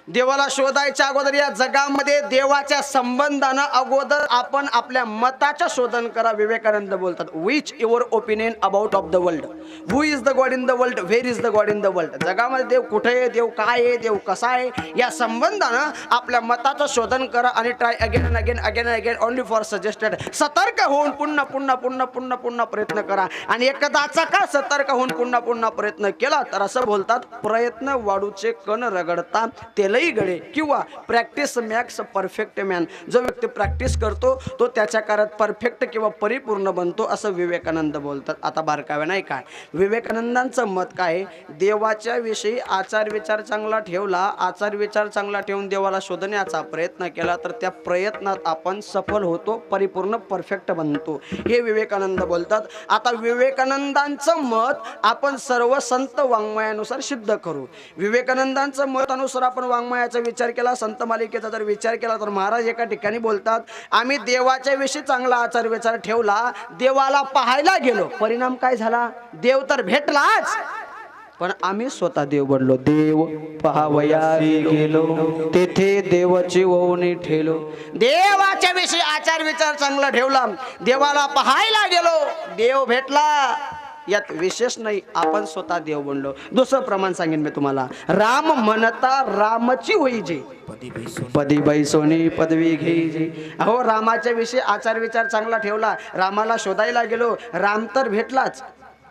देवाला शोधायच्या अगोदर या जगामध्ये देवाच्या संबंधानं अगोदर आपण आपल्या मताचं शोधन करा. विवेकानंद बोलतात which your opinion about of the world, who is the God in the world, where is the God in the world. जगामध्ये देव कुठे आहे, देव काय आहे, देव कसा आहे, या संबंधानं आपल्या मताचं शोधन करा आणि try again and again again and again only for suggested. सतर्क होऊन पुन्हा पुन्हा पुन्हा पुन्हा पुन्हा प्रयत्न करा. आणि एकदाचा का सतर्क होऊन पुन्हा पुन्हा प्रयत्न केला तर असं बोलतात प्रयत्न वाढूचे कण रगडता तेलही गडे, किंवा प्रॅक्टिस मॅक्स परफेक्ट मॅन. जो व्यक्ती प्रॅक्टिस करतो तो त्याच्या काळात परफेक्ट किंवा परिपूर्ण बनतो असं विवेकानंद बोलतात. आता बारकाव्या नाही काय विवेकानंदांचं मत काय, देवाच्या विषयी आचार विचार चांगला ठेवला, आचार विचार चांगला ठेवून देवाला शोधण्याचा प्रयत्न केला तर त्या प्रयत्नात आपण सफल होतो, परिपूर्ण परफेक्ट बनतो, हे विवेकानंद बोलतात. आता विवेकानंदांचं मत आपण सर्व संत वाङ्मयानुसार सिद्ध करू. विवेकानंदांचं मत अनुसार आपण वाङ्मयाचा विचार केला, संत मालिकेचा जर विचार केला तर महाराज एका ठिकाणी बोलतात आम्ही देवाच्या विषयी चांगला आचार विचार ठेवला, देवाला पाहायला गेलो, परिणाम काय झाला, देव तर भेटलाच पण आम्ही स्वतः देव बनलो. देव पहावया गेलो तेथे देवाची ओवणी ठेलो. देवाच्या विषयी आचार विचार चांगला ठेवला, देवाला पाहायला गेलो, देव भेटला, यात विशेष नाही, आपण स्वतः देव बनलो. दुसरं प्रमाण सांगेन मी तुम्हाला, राम म्हणता रामची होई जे, पदी बैसोनी पदवी घेईजे. अहो रामाच्या विषयी आचार विचार चांगला ठेवला, रामाला शोधायला गेलो, राम तर भेटलाच,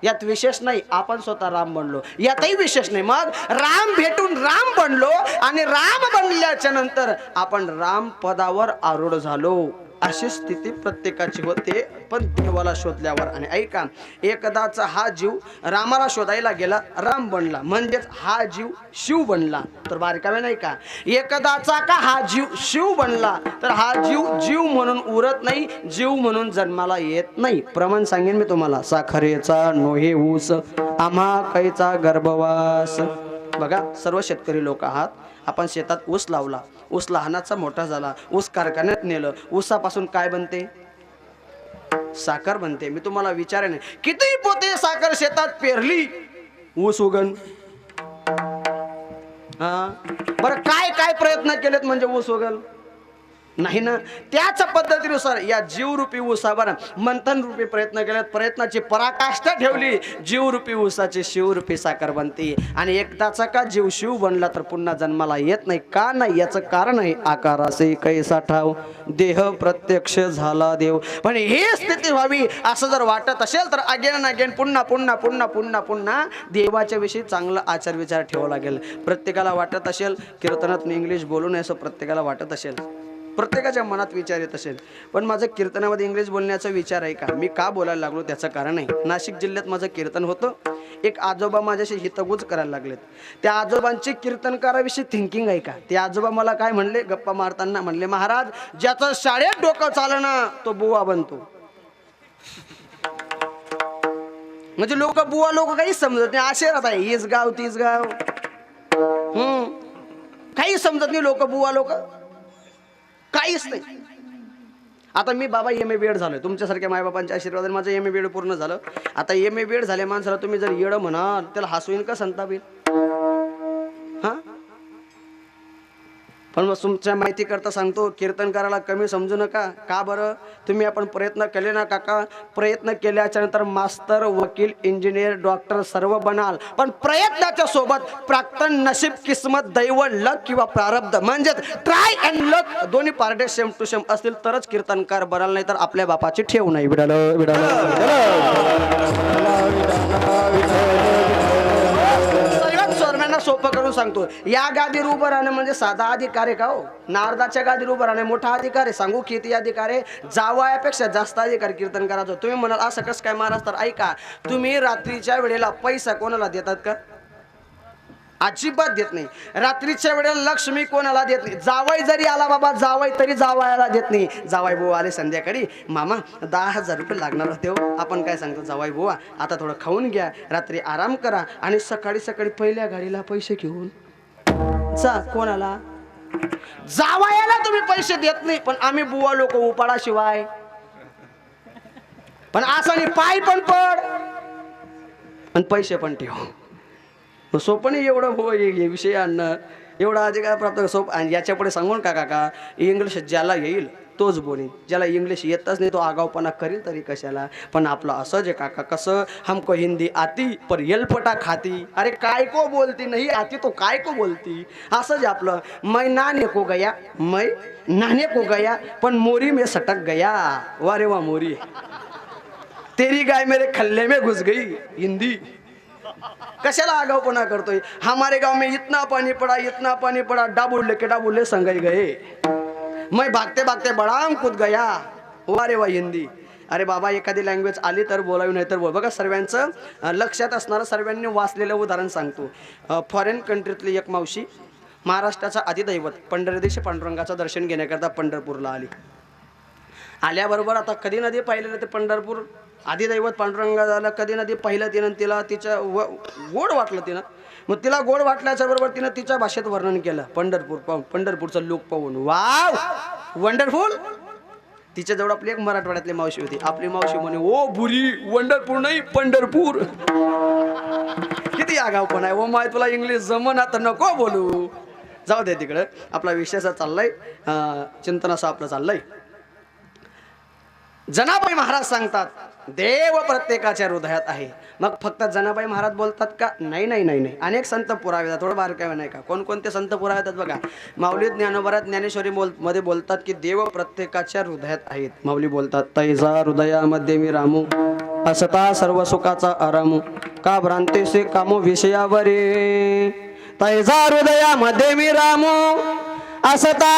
यात विशेष नाही, आपण स्वतः राम बनलो, यातही विशेष नाही. मग राम भेटून राम बनलो आणि राम बनल्याच्या नंतर आपण राम पदावर आरूढ झालो. अशी स्थिती प्रत्येकाची होते पण देवाला शोधल्यावर. आणि ऐका, एकदाचा हा जीव रामाला शोधायला गेला, राम बनला, म्हणजेच हा जीव शिव बनला. तर बारकावे नाही का, एकदाचा का हा जीव शिव बनला तर हा जीव जीव म्हणून उरत नाही, जीव म्हणून जन्माला येत नाही. प्रमाण सांगेन मी तुम्हाला, साखरेचा नोहे ऊस आम्हा कैचा गर्भवास. बघा सर्व शेतकरी लोक आहात, आपण शेतात ऊस लावला, ऊस लहानाचा मोठा झाला, ऊस कारखान्यात नेलं, ऊसापासून काय बनते, साखर बनते. मी तुम्हाला विचारेन किती पोते साखर शेतात पेरली, ऊस उगन. बरं काय काय प्रयत्न केलेत म्हणजे ऊस उगल नाही ना. त्याच पद्धतीनुसार या जीवरूपी ऊसावर मंथन रूपी प्रयत्न केलेत, प्रयत्नाची पराकाष्ठा ठेवली, जीवरूपी ऊसाची शिवरूपी साखर बनते. आणि एकदाचा का जीव शिव बनला तर पुन्हा जन्माला येत नाही. का नाही याचं कारण आहे, आकारासे कैसा ठाव देह प्रत्यक्ष झाला देव. पण ही स्थिती व्हावी असं जर वाटत असेल तर अगेन अगेन पुन्हा पुन्हा पुन्हा पुन्हा पुन्हा देवाच्या विषयी चांगला आचार विचार ठेवावा लागेल. प्रत्येकाला वाटत असेल कीर्तनात इंग्लिश बोलू नये असं प्रत्येकाला वाटत असेल, प्रत्येकाच्या मनात विचार येत असेल, पण माझं कीर्तनामध्ये इंग्लिश बोलण्याचा विचार आहे का, मी का बोलायला लागलो त्याचं कारण आहे. नाशिक जिल्ह्यात माझं कीर्तन होतं, एक आजोबा माझ्याशी हितगुज करायला लागलेत. त्या आजोबांची कीर्तनकाराविषयी थिंकिंग आहे का. ते आजोबा मला काय म्हणले गप्पा मारताना, म्हणले महाराज ज्याचं शाळेत डोकं चालना तो बुवा बनतो. म्हणजे लोक बुवा लोक काही समजत नाही, असे राहत आहे, हीच गाव तीच गाव, काही समजत नाही लोक, बुवा लोक काहीच नाही. आता मी बाबा MA BEd झालोय, तुमच्यासारख्या मायबापांच्या आशीर्वादाने माझं MA BEd पूर्ण झालं. आता MA BEd झाल्या माणसाला तुम्ही जर येडं म्हणाल त्याला हसू का संताप येईल. हा पण मग तुमच्या माहिती करता सांगतो, कीर्तनकाराला कमी समजू नका. का बरं, तुम्ही आपण प्रयत्न केले ना काका, प्रयत्न केल्याच्या नंतर मास्तर, वकील, इंजिनियर, डॉक्टर सर्व बनाल, पण प्रयत्नाच्या सोबत प्राक्तन, नशीब, किस्मत, दैव, लक किंवा प्रारब्ध म्हणजेच ट्राय अँड लक दोन्ही पार्टे सेम टू सेम असतील तरच कीर्तनकार बनाल, नाही तर आपल्या बापाची ठेव नाही. सोरम्यांना सोपं करून सांगतो, या गादीवर उभं राहणं म्हणजे साधा अधिकार आहे का हो. नारदाच्या गादीवर उभं राहणं मोठा अधिकार आहे. सांगू किती अधिकार आहे, जावयापेक्षा जास्त अधिकार कीर्तन करायचं. तुम्ही म्हणाल असं कसं काय महाराज, तर ऐका, तुम्ही रात्रीच्या वेळेला पैसा कोणाला देतात का, अजिबात देत नाही. रात्रीच्या वेळेला लक्ष्मी कोणाला देत नाही. जावई जरी आला बाबा, जावई तरी जावयाला देत नाही. जावई बुवा आले संध्याकाळी, मामा 10,000 रुपये लागणार होते हो. आपण काय सांगतो, जावई बुवा आता थोडं खाऊन घ्या, रात्री आराम करा आणि सकाळी सकाळी पहिल्या गाडीला पैसे घेऊन जा. कोणाला? जावयाला तुम्ही पैसे देत नाही, पण आम्ही बुवा लोक उपाडाशिवाय. पण असं नाही, पाय पण पड पण पैसे पण ठेव. सोपं नाही एवढं हो हे विषय आणणं, एवढं आधी काय प्राप्त सोप. आणि याच्या पुढे सांगून का काका, इंग्लिश ज्याला येईल तोच बोलेल, ज्याला इंग्लिश येतच नाही तो आगावपणा करील तरी कशाला. पण आपलं असं जे काका, कसं हमको हिंदी आती पर येलपटा खाती. अरे काय को बोलती नाही आती तो काय को बोलती, असं जे आपलं. मै नाने को गया, मै नाने को गया पण मोरी में सटक गया. वा रे वा मोरी, तेरी गाय मेरे खल्ले में घुस गई. हिंदी कशाला आगावपणा करतोय. हमारे गांव में इतना पानी पड़ा डाबुल लेके डाबुल्ले संगई गए. मैं भागते भागते बडाम कूद गया. वा रे वा हिंदी. अरे बाबा एखादी लँग्वेज आली तर बोलावी, नाही तर बोल. बघा सर्वांचं लक्षात असणारं, सर्वांनी वाचलेलं उदाहरण सांगतो. फॉरेन कंट्रीतली एक मावशी महाराष्ट्राचा अधिदैवत पंढरदेशी पांडुरंगाचं दर्शन घेण्याकरता पंढरपूरला आली. आल्याबरोबर आता कधी नदी पाहिलेलं ते पंढरपूर अधिदैवत पांडुरंगा झालं. कधी नदी पाहिलं तिनं, तिला तिच्या गोड वाटलं तिनं. मग तिला गोड वाटल्याच्या बरोबर तिनं तिच्या भाषेत वर्णन केलं. पंढरपूरचं लोक पाहून वाव वंडरफुल. तिच्या जवळ आपली एक मराठवाड्यातली मावशी होती. आपली मावशी म्हणे, ओ बुरी वंडरपूर नाही पंढरपूर. किती आगावपणा आहे. ओ माय तुला इंग्लिश जमन आता नको बोलू. जाऊ दे तिकडं. आपला विषय असा चाललाय, चिंतन असं आपलं चाललंय. जनाबाई महाराज सांगतात देव प्रत्येकाच्या हृदयात आहे. मग फक्त जनाबाई महाराज बोलतात का? नाही नाही नाही नाही, अनेक संत पुरावे आहेत. थोडं बारकावे नाही का, कोणकोणते संत पुरावे आहेत बघा. माऊली ज्ञानोबरात ज्ञानेश्वरी मध्ये बोलतात की देव प्रत्येकाच्या हृदयात आहेत. माऊली बोलतात, तैजा हृदयामध्ये मी रामू असता सर्व सुखाचा आरामू का भ्रांती से कामो विषयावरे. तैजा हृदयामध्ये मी रामू असता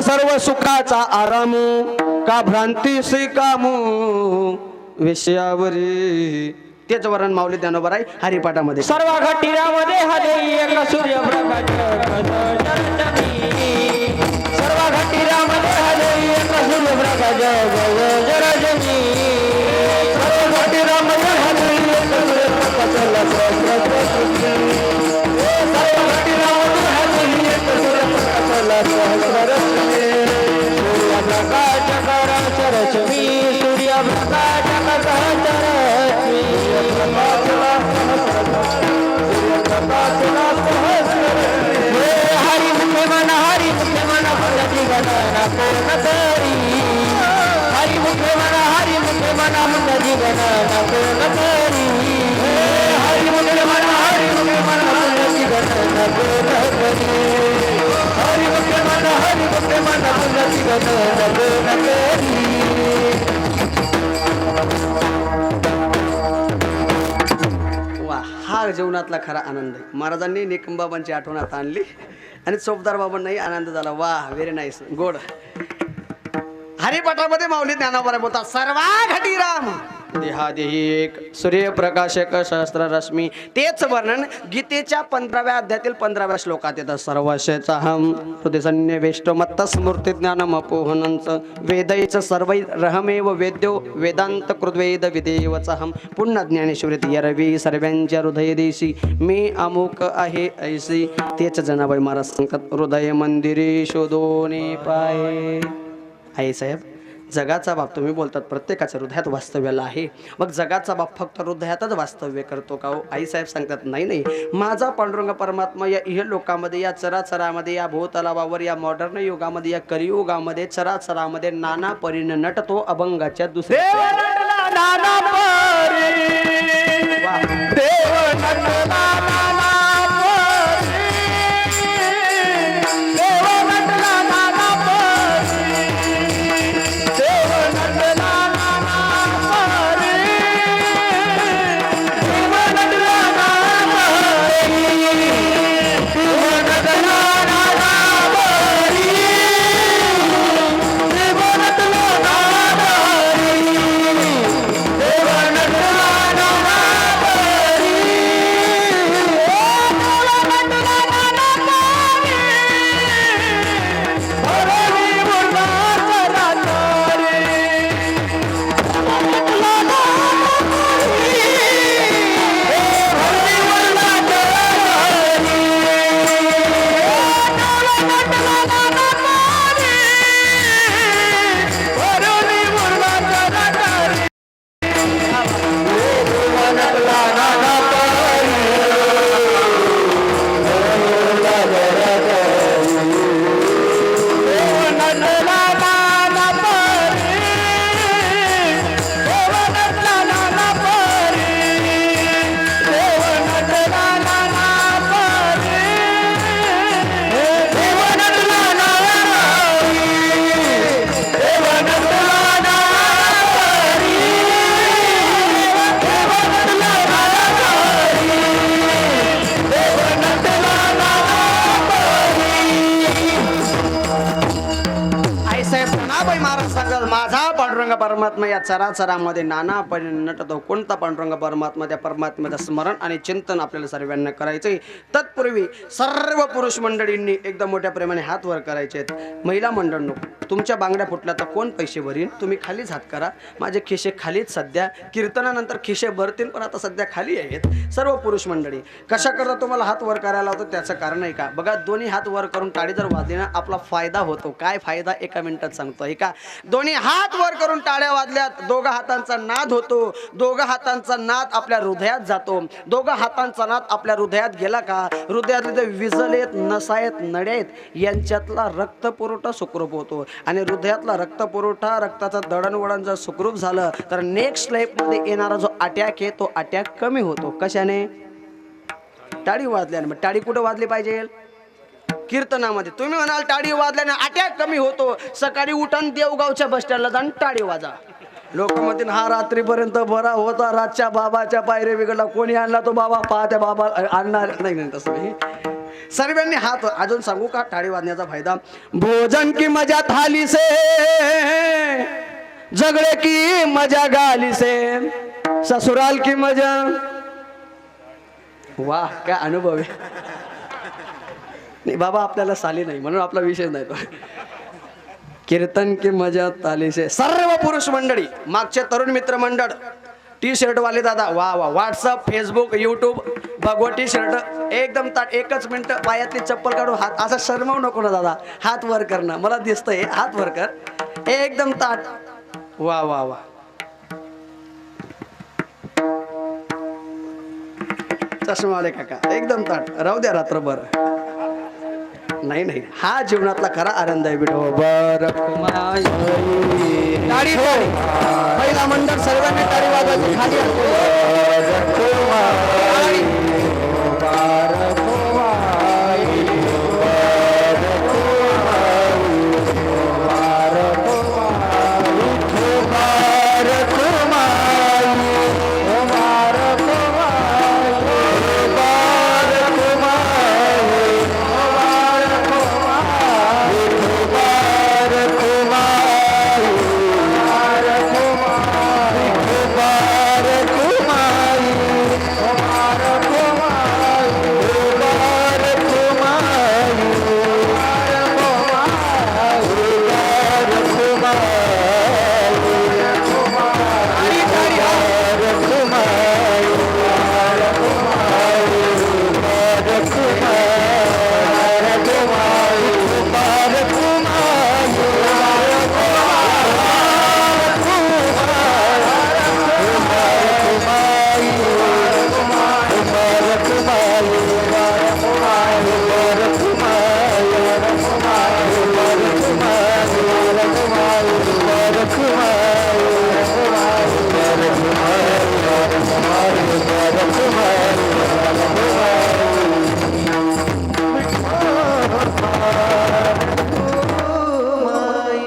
सर्व सुखाचा आरामू का भ्रांती से कामू विषयावरी. तेच वर्णन माऊली ज्ञानोबा आहे हरिपाठामध्ये. सर्व घटिरामध्ये हदे एक सूर्यप्रकाश, सर्व घटिरामध्ये हदे एक सूर्यप्रकाश रजनी. सर्व घटिरामध्ये हदे एक सूर्यप्रकाश सहस्र. सर्व घटिरामध्ये हदे एक सूर्यप्रकाश सहस्र. सूर्यप्रकाश करशरश्मी, सूर्यप्रकाश करशरश्मी. हरि मुखे मन पुण्यति गणना पूर्ण करी. हरि मुखे मन पुण्यति गणना पूर्ण करी. हरि मुखे मन पुण्यति गणना पूर्ण करी. हरि मुखे मन पुण्यति गणना पूर्ण करी. हा जीवनातला खरा आनंद आहे. महाराजांनी निकमबाबांची आठवण आता आणली आणि चोपदार बाबांनाही आनंद झाला. वाह, व्हेरी नाईस, गोड. हरिपाठामध्ये माऊली ज्ञानोबा बोलतात, सर्वा घटी राम देहादेही एक सूर्यप्रकाशक सहस्र रश्मी. तेच वर्णन गीतेच्या 15व्या अध्यायातील 15व्या श्लोकात येतं. सर्वशेषहम हृदयसन्निवेष्टो मत्त स्मृती ज्ञानम अपोहनंच वेदैच सर्वै रहमेव वेद्यो वेदांत कृद्वेद विदेवचहम. पुन्हा ज्ञानेश्वरीत यरवी सर्वांच्या हृदय देशी मी अमुक आहे ऐसी. तेच जनाबाई महाराज सांगतात, हृदय मंदिरे शोधोने पाय. आई साहेब, जगाचा बाप तुम्ही बोलतात प्रत्येकाच्या हृदयात वास्तव्याला आहे. मग जगाचा बाप फक्त हृदयातच वास्तव्य करतो का हो? आई साहेब सांगतात, नाही नाही, माझा पांडुरंग परमात्मा या इह लोकामध्ये, या चराचरामध्ये, या भूतलावावर, या मॉडर्न युगामध्ये, या कलियुगामध्ये, चराचरामध्ये नाना परीने नटतो. अभंगाच्या दुसऱ्या पांडुरंग परमात्मा या चराचरामध्ये नाना नटतो. कोणता पांडुरंग परमात्मा? त्या परमात्म्याचं स्मरण आणि चिंतन आपल्याला सर्वांना करायचंय. तत्पूर्वी सर्व पुरुष मंडळींनी एकदम मोठ्या प्रेमाने हात वर करायचे आहेत. महिला मंडळींनो, तुमच्या बांगड्या फुटल्या तर कोण पैसे भरीन? तुम्ही खालीच हात करा. माझे खिशे खालीच सध्या, कीर्तनानंतर खिशे भरतील पण आता सध्या खाली आहेत. सर्व पुरुष मंडळी कशा करता तुम्हाला हात वर करायला होतं त्याचं कारण आहे का? बघा, दोन्ही हात वर करून टाळी जर वाजली ना आपला फायदा होतो. काय फायदा? एका मिनिटात सांगतो ऐका. दोन्ही हात वर करून टाळ्या वाजल्यात, दोघा हातांचा नाद होतो. दोघा हातांचा नाद आपल्या हृदयात जातो. दोघा हातांचा नाद आपल्या हृदयात गेला का हृदयातले जे विजलेत नसायत नड्यात यांच्यातला रक्तपुरवठा सुखरूप होतो. आणि हृदयातला रक्तपुरवठा, रक्ताचं दळणवळण जर सुखरूप झालं तर नेक्स्ट लाईफमध्ये येणारा जो अटॅक आहे तो अटॅक कमी होतो. कशाने? टाळी वाजल्याने. मग टाळी कुठं वाजली पाहिजे? कीर्तनामध्ये. तुम्ही म्हणाल टाळी वाजल्याने अटॅक कमी होतो. सकाळी उठून देवगावच्या बस स्टँडला जाऊन टाळी वाजा. लोक म्हणतील हा रात्रीपर्यंत बरा होता, रातच्या बाबाच्या पायरे बिघडला, कोणी आणला तो बाबा, त्या बाबा आणणार नाही. तसं नाही. सर्वांनी हात. अजून सांगू का टाळी वाजण्याचा फायदा? भोजन की मजा थाली से, झगड़े की मजा गाली से, ससुराल की मजा. वाह, काय अनुभव आहे. नाही बाबा, आपल्याला साली नाही म्हणून आपला विषय नाही तो. कीर्तन की मजा ताली से. सर्व पुरुष मंडळी, मागचे तरुण मित्र मंडळ, टी शर्ट वाले दादा, वा वा. व्हॉट्सअप, फेसबुक, यूट्यूब, भगवा टी शर्ट एकदम ताट. एकच मिनिट पायातली चप्पल काढून हात असा शरमावू नको ना दादा, हात वर कर ना, मला दिसतंय. हात वर कर एकदम ताट. वा वा वा. चष्मा वाले काका एकदम ताट. राहू द्या रात्रभर. नाही नाही, हा जीवनातला खरा आनंद आहे. विठोबर टाळी. पहिला मंडळ सर्वांनी टाळी वाजवायची.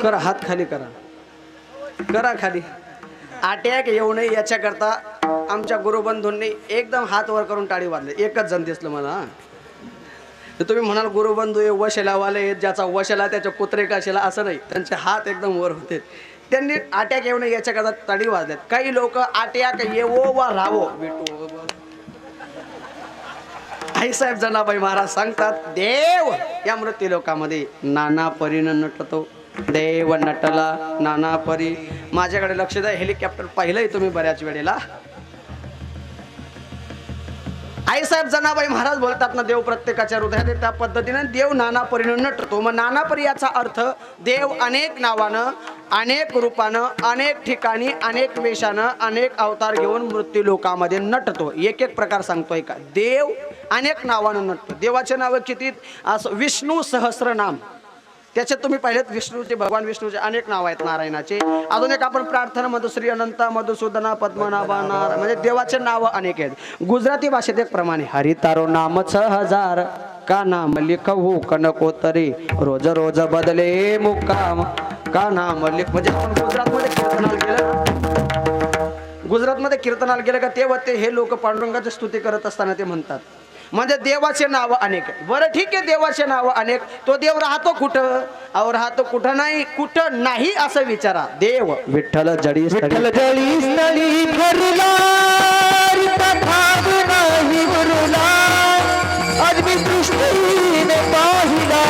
करा, हात खाली करा, करा खाली. अटॅक येऊ नये याच्याकरता आमच्या गुरुबंधूंनी एकदम हात वर करून टाळी वाजले. एकच जण दिसलं मला. तर तुम्ही म्हणाल गुरुबंधू हे वशेलावाले, ज्याचा वशेला त्याच्या कुत्रे काशेला, असं नाही. त्यांचे हात एकदम वर होते. त्यांनी अटॅक येऊ नये याच्याकरता टाळी वाजल्यात. काही लोक अटॅक येवो वा राहावो. आईसाहेब जनाबाई महाराज सांगतात, देव या मृत्यू लोकामध्ये नाना परीनं नटतो. देव नटला नाना परी. माझ्याकडे लक्ष द्या. हेलिकॉप्टर पाहिलंय तुम्ही बऱ्याच वेळेला. आईसाहेब जनाबाई महाराज बोलतात ना, देव प्रत्येकाच्या हृदयात आहे. त्या पद्धतीने देव नाना परीनं नटतो. मग नाना परी याचा अर्थ देव अनेक नावानं, अनेक रूपानं, अनेक ठिकाणी, अनेक वेशानं, अनेक अवतार घेऊन मृत्यू लोकामध्ये नटतो. एक एक प्रकार सांगतोय का. देव अनेक नावानं नटतो. देवाचे नाव किती? असं विष्णू सहस्रनाम. त्याच्यात तुम्ही पाहिलेत विष्णूचे, भगवान विष्णूचे अनेक नाव आहेत नारायणाचे. अजून एक आपण प्रार्थना मधुश्री अनंता मधुसूदना पद्मनाभा नारायण, म्हणजे देवाचे नाव अनेक आहेत. गुजराती भाषेत एक प्रमाणे हरी तारो नाम 6000 का नाम लिखवू कनकोतरी रोज रोज बदले मुक्काम का नाम लिख. म्हणजे आपण गुजरातमध्ये कीर्तनाला गेलं, गुजरातमध्ये कीर्तनाला गेलं का तेव्हा ते हे लोक पांडुरंगाची स्तुती करत असताना ते म्हणतात, म्हणजे देवाचे नाव अनेक आहे. बरं ठीक आहे, देवाचे नाव अनेक, तो देव राहतो कुठं? अहो राहतो कुठं नाही, कुठं नाही असं विचारा. देव विठ्ठल जडी विठ्ठल जळी स्थळी घरला रिता ठाव नाही गुरुला आज मी दृष्टीने पाहिला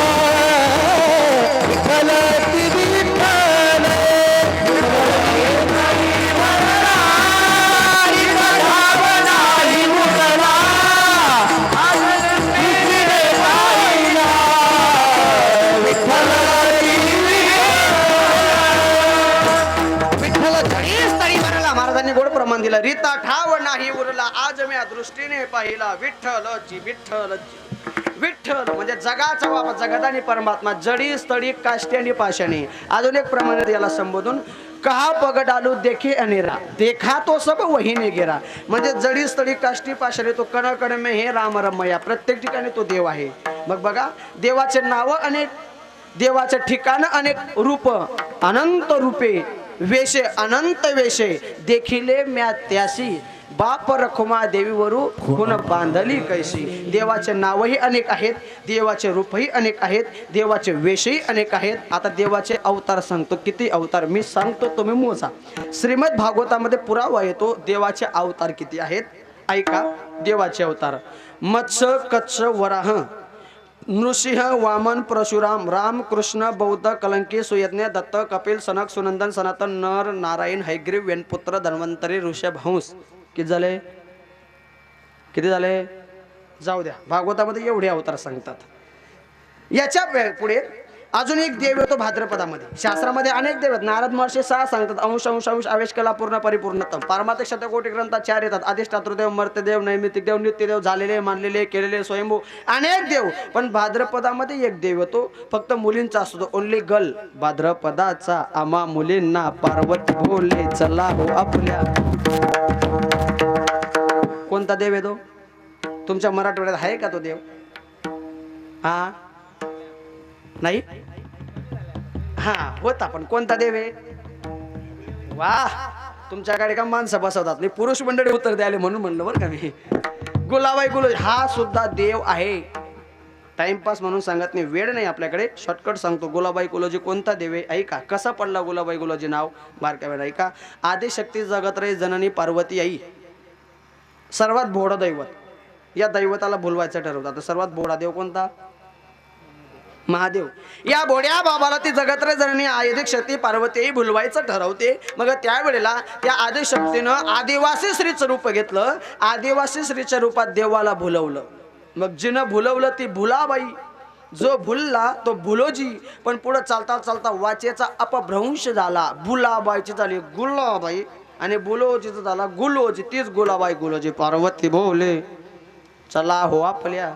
विठ्ठल ती विठ्ठल रिता ठाव नाही गुरुला आज मी दृष्टीने पाहिला विठ्ठल विठ्ठल जडी स्थळी भरला. महाराजांनी गोड प्रमाण दिलं. रीता ठाव नाही उरला आज मी दृष्टीने पाहिला विठ्ठलची विठ्ठलची. विठ्ठल म्हणजे जगाचा बाबा, जगत आणि परमात्मा. जडी स्थळी काष्टी आणि पाषाणी. अजून एक प्रमाणे याला संबोधून कहा पग डालू देखे अनेरा देखा तो सब वही ने गिरा. म्हणजे जडी स्थळी काष्टी पाषाणी तो कण कण में हे राम रमया. प्रत्येक ठिकाणी तो देव आहे. मग बघा, देवाचे नाव अनेक, देवाचे ठिकाण अनेक, रूप अनंत रूपे, वेशे अनंत वेशे, देखिले म्या त्यासी बाप रखुमा देवीवरू गुण बांधली कैसी. देवाचे नावही अनेक आहेत, देवाचे रूपही अनेक आहेत, देवाचे वेशही अनेक आहेत. आता देवाचे अवतार सांगतो. किती अवतार मी सांगतो, तुम्ही मोजा. श्रीमद भागवतामध्ये पुरावा येतो देवाचे अवतार किती आहेत. ऐका. देवाचे अवतार: मत्स्य, कच्छ, वराह, नृसिंह, वामन, परशुराम, राम, कृष्ण, बौद्ध, कलंकी, सुयज्ञ, दत्त, कपिल, सनक, सुनंदन, सनातन, नर, नारायण, हैग्रीव, वेणपुत्र, धन्वंतरी, ऋषभ, हंस. किती झाले? किती झाले? जाऊ द्या, भागवतामध्ये एवढे अवतार सांगतात. याच्या पुढे अजून एक देव येतो भाद्रपदामध्ये. शास्त्रामध्ये अनेक देव आहेत. नारद महर्षी 6 सांगतात. अंश अंश अंश आवेश कला पूर्ण परिपूर्णतम. पारमार्थिक शतकोटी ग्रंथात 4 येतात. अधिष्ठातृदेव, मर्त्यदेव, नैमित्तिक देव, नित्यदेव, झालेले, मानलेले, केलेले, स्वयंभू, अनेक देव. पण भाद्रपदामध्ये एक देव येतो, फक्त मुलींचा असतो. Only girl. भाद्रपदाचा आम्हा मुलींना पार्वती बोले चला हो आपल्या. कोणता देव येतो? तुमच्या मराठवाड्यात आहे का तो देव? हा नाही? हा होता, पण कोणता देव आहे? वाह, तुमच्याकडे का माणसं बसवतात नाही, पुरुष मंडळी उत्तर द्यायला म्हणून म्हणलं बरं का मी. गुलाबाई गुलोजी हा सुद्धा देव आहे. टाइमपास म्हणून सांगत नाही, वेळ नाही आपल्याकडे, शॉर्टकट सांगतो. गुलाबाई गुलोजी कोणता देव आहे ऐका. कसा पडला गुलाबाई गुलोजी नाव? बारकावेळ ऐका. आदिशक्ती जगत्रय जननी पार्वती आई, सर्वात भोळा दैवत. या दैवताला भुलवायचं ठरवतात. सर्वात भोळा देव कोणता? महादेव. या भोड्या बाबाला ती जगत्र जननी आदिशक्ती पार्वती भुलवायचं ठरवते. मग त्यावेळेला त्या आदिशक्तीनं आदिवासी स्त्रीचं रूप घेतलं. आदिवासी स्त्रीच्या रूपात देवाला भुलवलं. मग जिनं भुलवलं ती भुलाबाई. जो भुलला तो भुलोजी. पण पुढे चालता चालता वाचेचा अपभ्रंश झाला. भुलाबाईची झाली गुलाबाई आणि बुलोजीचा झाला गुलोजी. तीच गुलाबाई गुलोजी. पार्वती बोले चला हो आपल्या.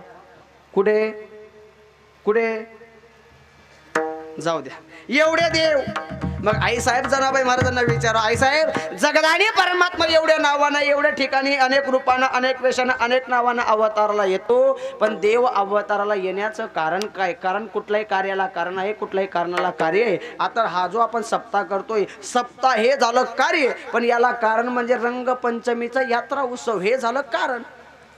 कुठे कुठे? जाऊ द्या, एवढे देव. मग आई साहेब जनाबाई महाराजांना विचारा, आई साहेब जगदानी परमात्मा एवढ्या नावानं, एवढ्या ठिकाणी, अनेक रूपानं, अनेक वेशानं, अनेक नावानं अवताराला येतो. पण देव अवताराला येण्याचं कारण काय? कारण कुठल्याही कार्याला कारण आहे, कुठल्याही कारणाला कार्य आहे. आता हा जो आपण सप्ताह करतोय, सप्ताह हे झालं कार्य, पण याला कारण म्हणजे रंगपंचमीचा यात्रा उत्सव हे झालं कारण.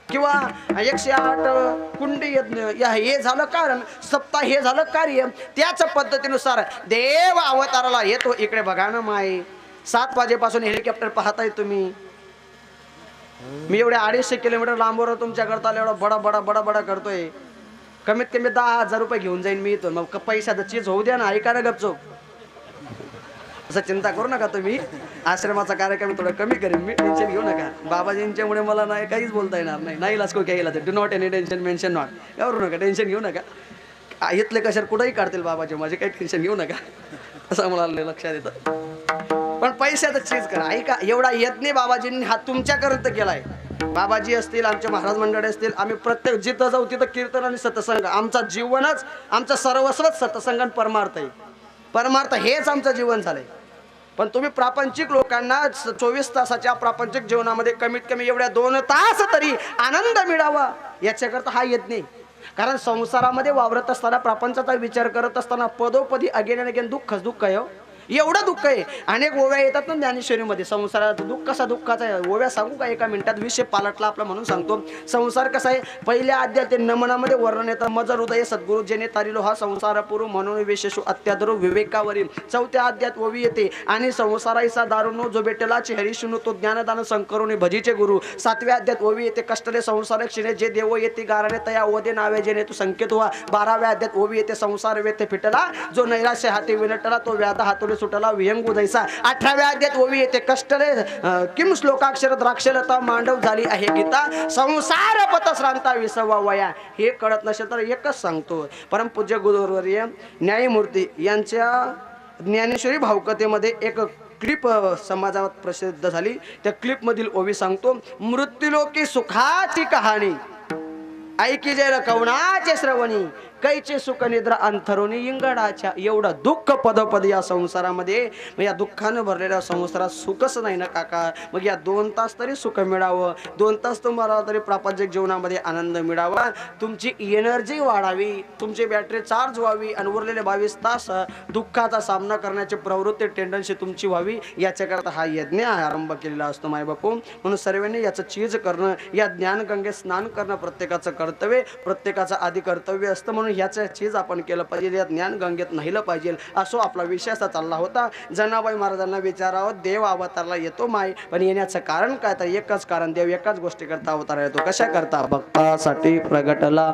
किंवा 108 कुंडी यज्ञ हे झालं कारण. सप्ताह हे झालं कार्य. त्याच पद्धतीनुसार देव अवताराला येतो. इकडे बघा ना माय, 7 वाजेपासून हेलिकॉप्टर पाहताय तुम्ही. मी एवढे 250 किलोमीटर लांबवर तुमच्याकरता एवढा बडा बडा बडा बडा करतोय. कमीत कमी 10,000 रुपये घेऊन जाईन मी इथून. मग पैशाचं चीज होऊ द्या ना. ऐका ना गपचूप. असं चिंता करू नका तुम्ही. आश्रमाचा कार्यक्रम थोडं कमी करेन मी, टेन्शन घेऊ नका. बाबाजींच्यामुळे मला नाही काहीच बोलता येणार नाही. नाही लास्को घ्यायला ते do not any tension mention not. करू नका, टेन्शन घेऊ नका. इथले कशावर कुठंही काढतील बाबाजी, माझे काही टेन्शन घेऊ नका. असं मला लक्षात येतं. पण पैशाचं चीज करा. ऐका, एवढा यज्ञ बाबाजींनी हा तुमच्याकरता केलाय. बाबाजी असतील, आमचे महाराज मंडळी असतील, आम्ही प्रत्येक जिथं जाऊ तिथं कीर्तन आणि सत्संग. आमचा जीवनच, आमचं सर्वस्वच सत्संग आणि परमार्थ आहे. परमार्थ हेच आमचं जीवन झालंय. पण तुम्ही प्रापंचिक लोकांना 24 तासाच्या प्रापंचिक जीवनामध्ये कमीत कमी एवढ्या 2 तास तरी आनंद मिळावा याच्याकरता हा यज्ञ. कारण संसारामध्ये वावरत असताना, प्रपंचाचा विचार करत असताना पदोपदी अगेन अगेन दुःख आहे. एवढं दुःख आहे. अनेक ओव्या येतात ना ज्ञानेश्वरीमध्ये, संसारात दुःख कसा दुःखाचा आहे. ओव्या सांगू का एका मिनिटात, विषय पालटला आपला म्हणून सांगतो. संसार कसा आहे, पहिल्या अध्याय ते नमनामध्ये वर्णन येतं. मज हृदय सद्गुरु जेने तारिलो हा संसार पुरु म्हणून विशेषू अत्यादरो विवेकावरील. चौथ्या अध्यायात ओवी येते, आणि संसाराईसा दारुनो जो भेटला हरिशुनो तो ज्ञानदान संकरुणी भजीचे गुरु. सातव्या अध्यायात ओवी येते, कष्टले संसार क्षिणे जे देव येते गाराने तया ओदे नावे जेने तू संकेत व्हा. 12व्या अध्यायात ओवी येते, संसार वेते फिटला जो नैराश्य हाती विनटला तो व्याधा हातोले सुटला विहंगू जैसा. 18व्या अध्यायात ओवी येते, कष्टले किम श्लोकाक्षर द्राक्षलता मांडव झाली आहे गीता. संसार पतश्रांता विसवा वया. हे कळत नसेल तर एकच सांगतो, परमपूज्य गुरुवर्य न्यायमूर्ती यांच्या ज्ञानेश्वरी भावकथेमध्ये एक क्लिप समाजात प्रसिद्ध झाली. त्या क्लिपमधील ओवी सांगतो. मृत्यूलोकी सुखाची कहाणी ऐकी जय कवणाचे श्रवणी, कैचे सुख निद्रा अंथरुणी इंगडाच्या. एवढं दुःख पदोपद या संसारामध्ये. मग या दुःखानं भरलेल्या संसारात सुखच नाही ना काका. मग या 2 तास तरी सुख मिळावं, 2 तास तुम्हाला तरी प्रापंचिक जीवनामध्ये आनंद मिळावा, तुमची एनर्जी वाढावी, तुमची बॅटरी चार्ज व्हावी, आणि उरलेले 22 तास दुःखाचा सामना करण्याची प्रवृत्ती टेंडन्सी तुमची व्हावी, याच्याकरता हा यज्ञ आरंभ केलेला असतो मायबापू. म्हणून सर्वांनी याचं चीज करणं, या ज्ञानगंगेत स्नान करणं प्रत्येकाचं कर्तव्य, प्रत्येकाचं आधी कर्तव्य असतं. म्हणून ह्याचं चीज आपण केलं पाहिजे, या ज्ञानगंगेत नाहीलं पाहिजे. असो आपला विषय असा चालला होता. जनाबाई महाराजांना विचारावं, देव अवतारला येतो माय, पण येण्याचं कारण काय? तर एकच कारण, देव एकाच गोष्टी करता अवतार येतो. कशा करता? भक्तासाठी प्रगटला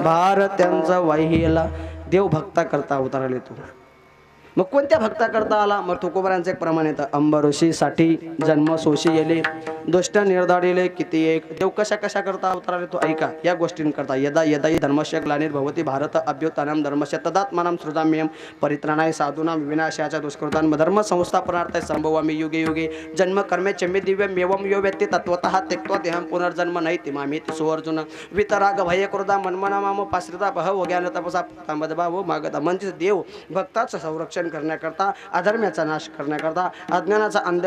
भारत्यांचा वाहिला. देव भक्ता करता अवताराला येतो. मग कोणत्या भक्ता करता आला? मग तुकोबरांचं एक प्रमाण येतं, अंबऋषीसाठी जन्म सोशी येले दुष्ट निर्धारिले किती एक. देव कशा कशा करता अवतार येतो ऐका, या गोष्टींकरता. यदा यदा धर्मस्य ग्लानिर्भवति भारत अभ्युत्थानं धर्मस्य तदात्मानं सृजाम्यहं परित्राणाय साधूनां विनाशाय दुष्कृतां धर्म संस्थापनार्थाय संभवामि युगे युगे. जन्म कर्मे चमे दिव्यम एवं यो व्यक्ती तत्वतः त्यक्त्वा देहं पुनर्जन्म नैति मामेति सुअर्जुन. वितराग भय क्रोधा मनमना माम पाश्रिता बहव ज्ञान तपसा मदभाव मागता. म्हणजे देव भक्ताचं संरक्षण करण्याकरता, अधर्माचा नाश करण्याकरता, अज्ञानाचा अंध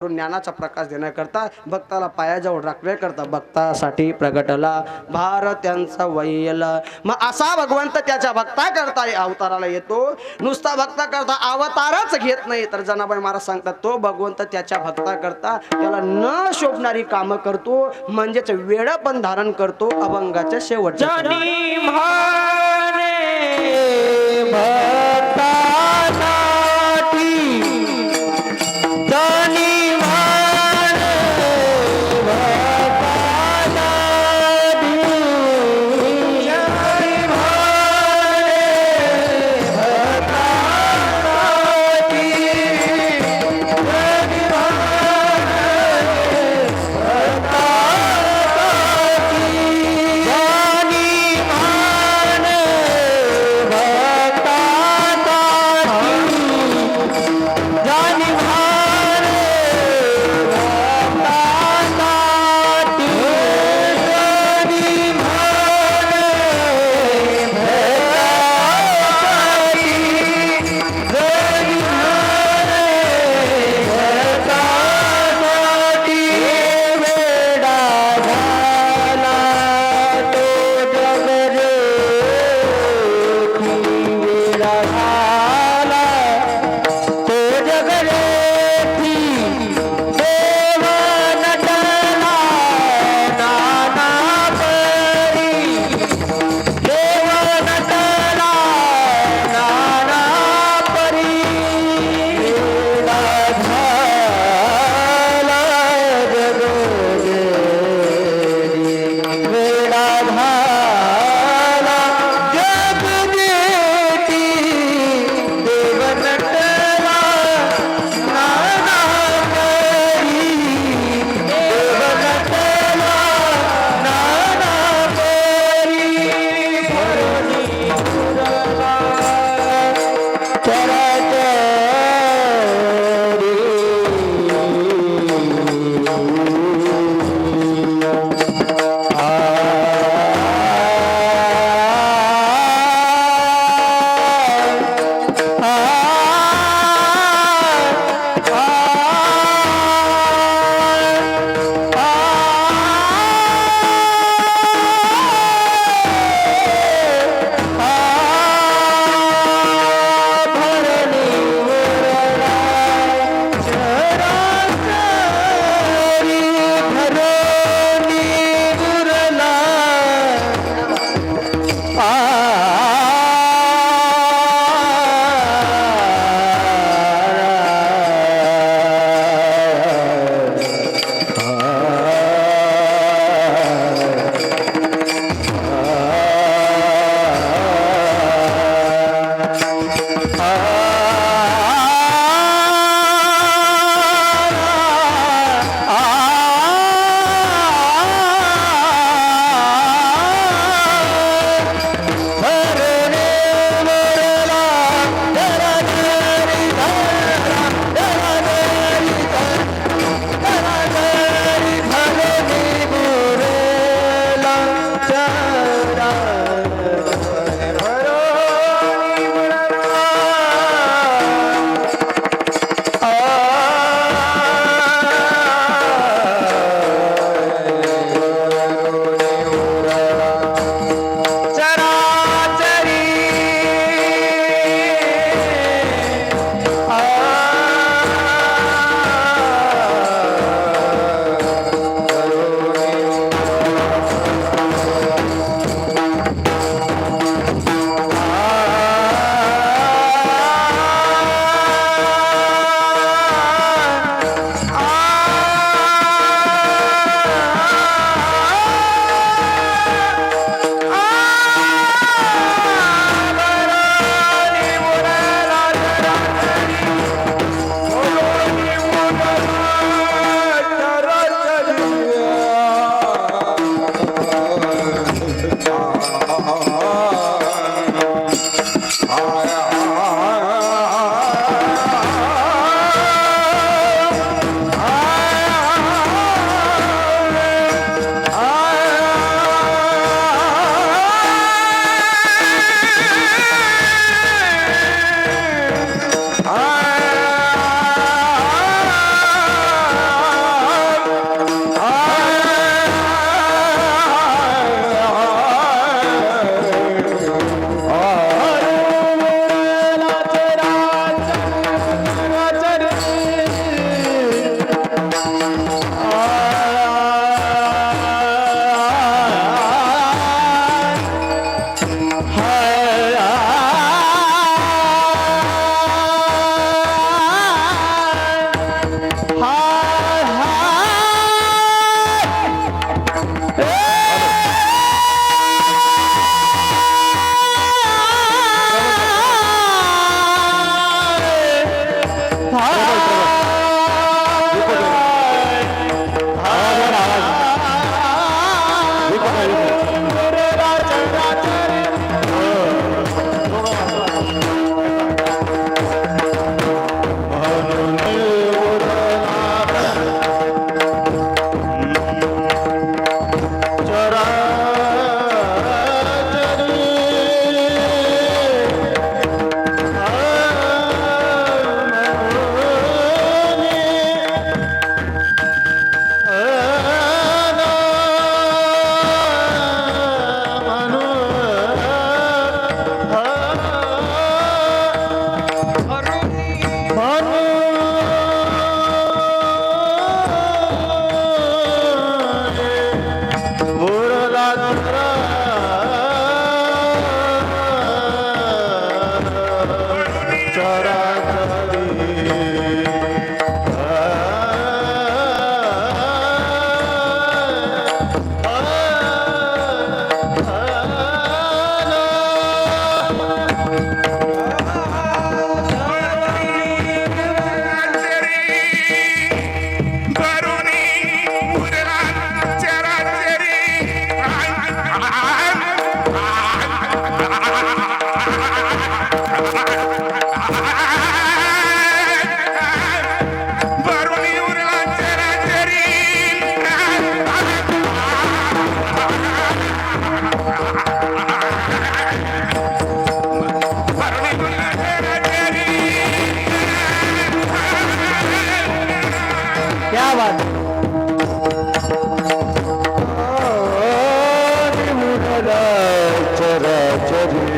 ज्ञानाचा प्रकाश देण्याकरता, भक्ताला पायाजवळ राखण्याकरता भक्तासाठी प्रगटला भारत्यांचा वैयला. मग असा भगवंत त्याच्या भक्ता करता अवताराला येतो. नुसता भक्ता करता अवतारच घेत नाही. तर जनाबाई महाराज सांगतात, तो भगवंत त्याच्या भक्ता करता त्याला न शोभणारी कामं करतो, म्हणजेच वेळ पण धारण करतो अभंगाच्या शेवटच्या. भक्ता उरला चराचरी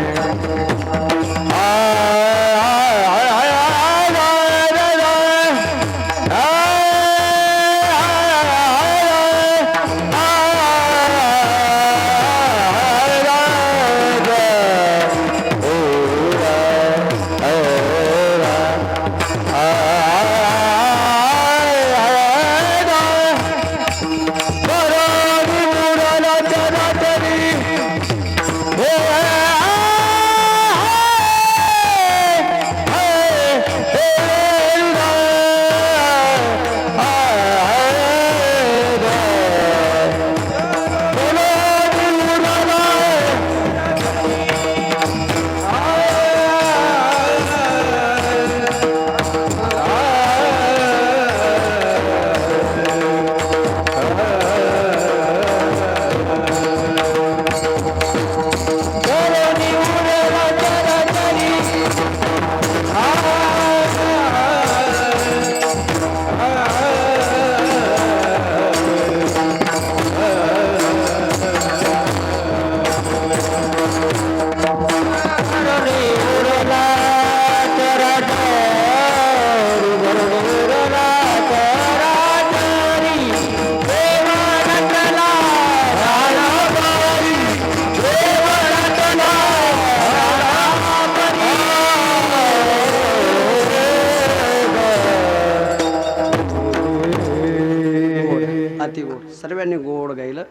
अति गोड सर्वांनी गोड गायलं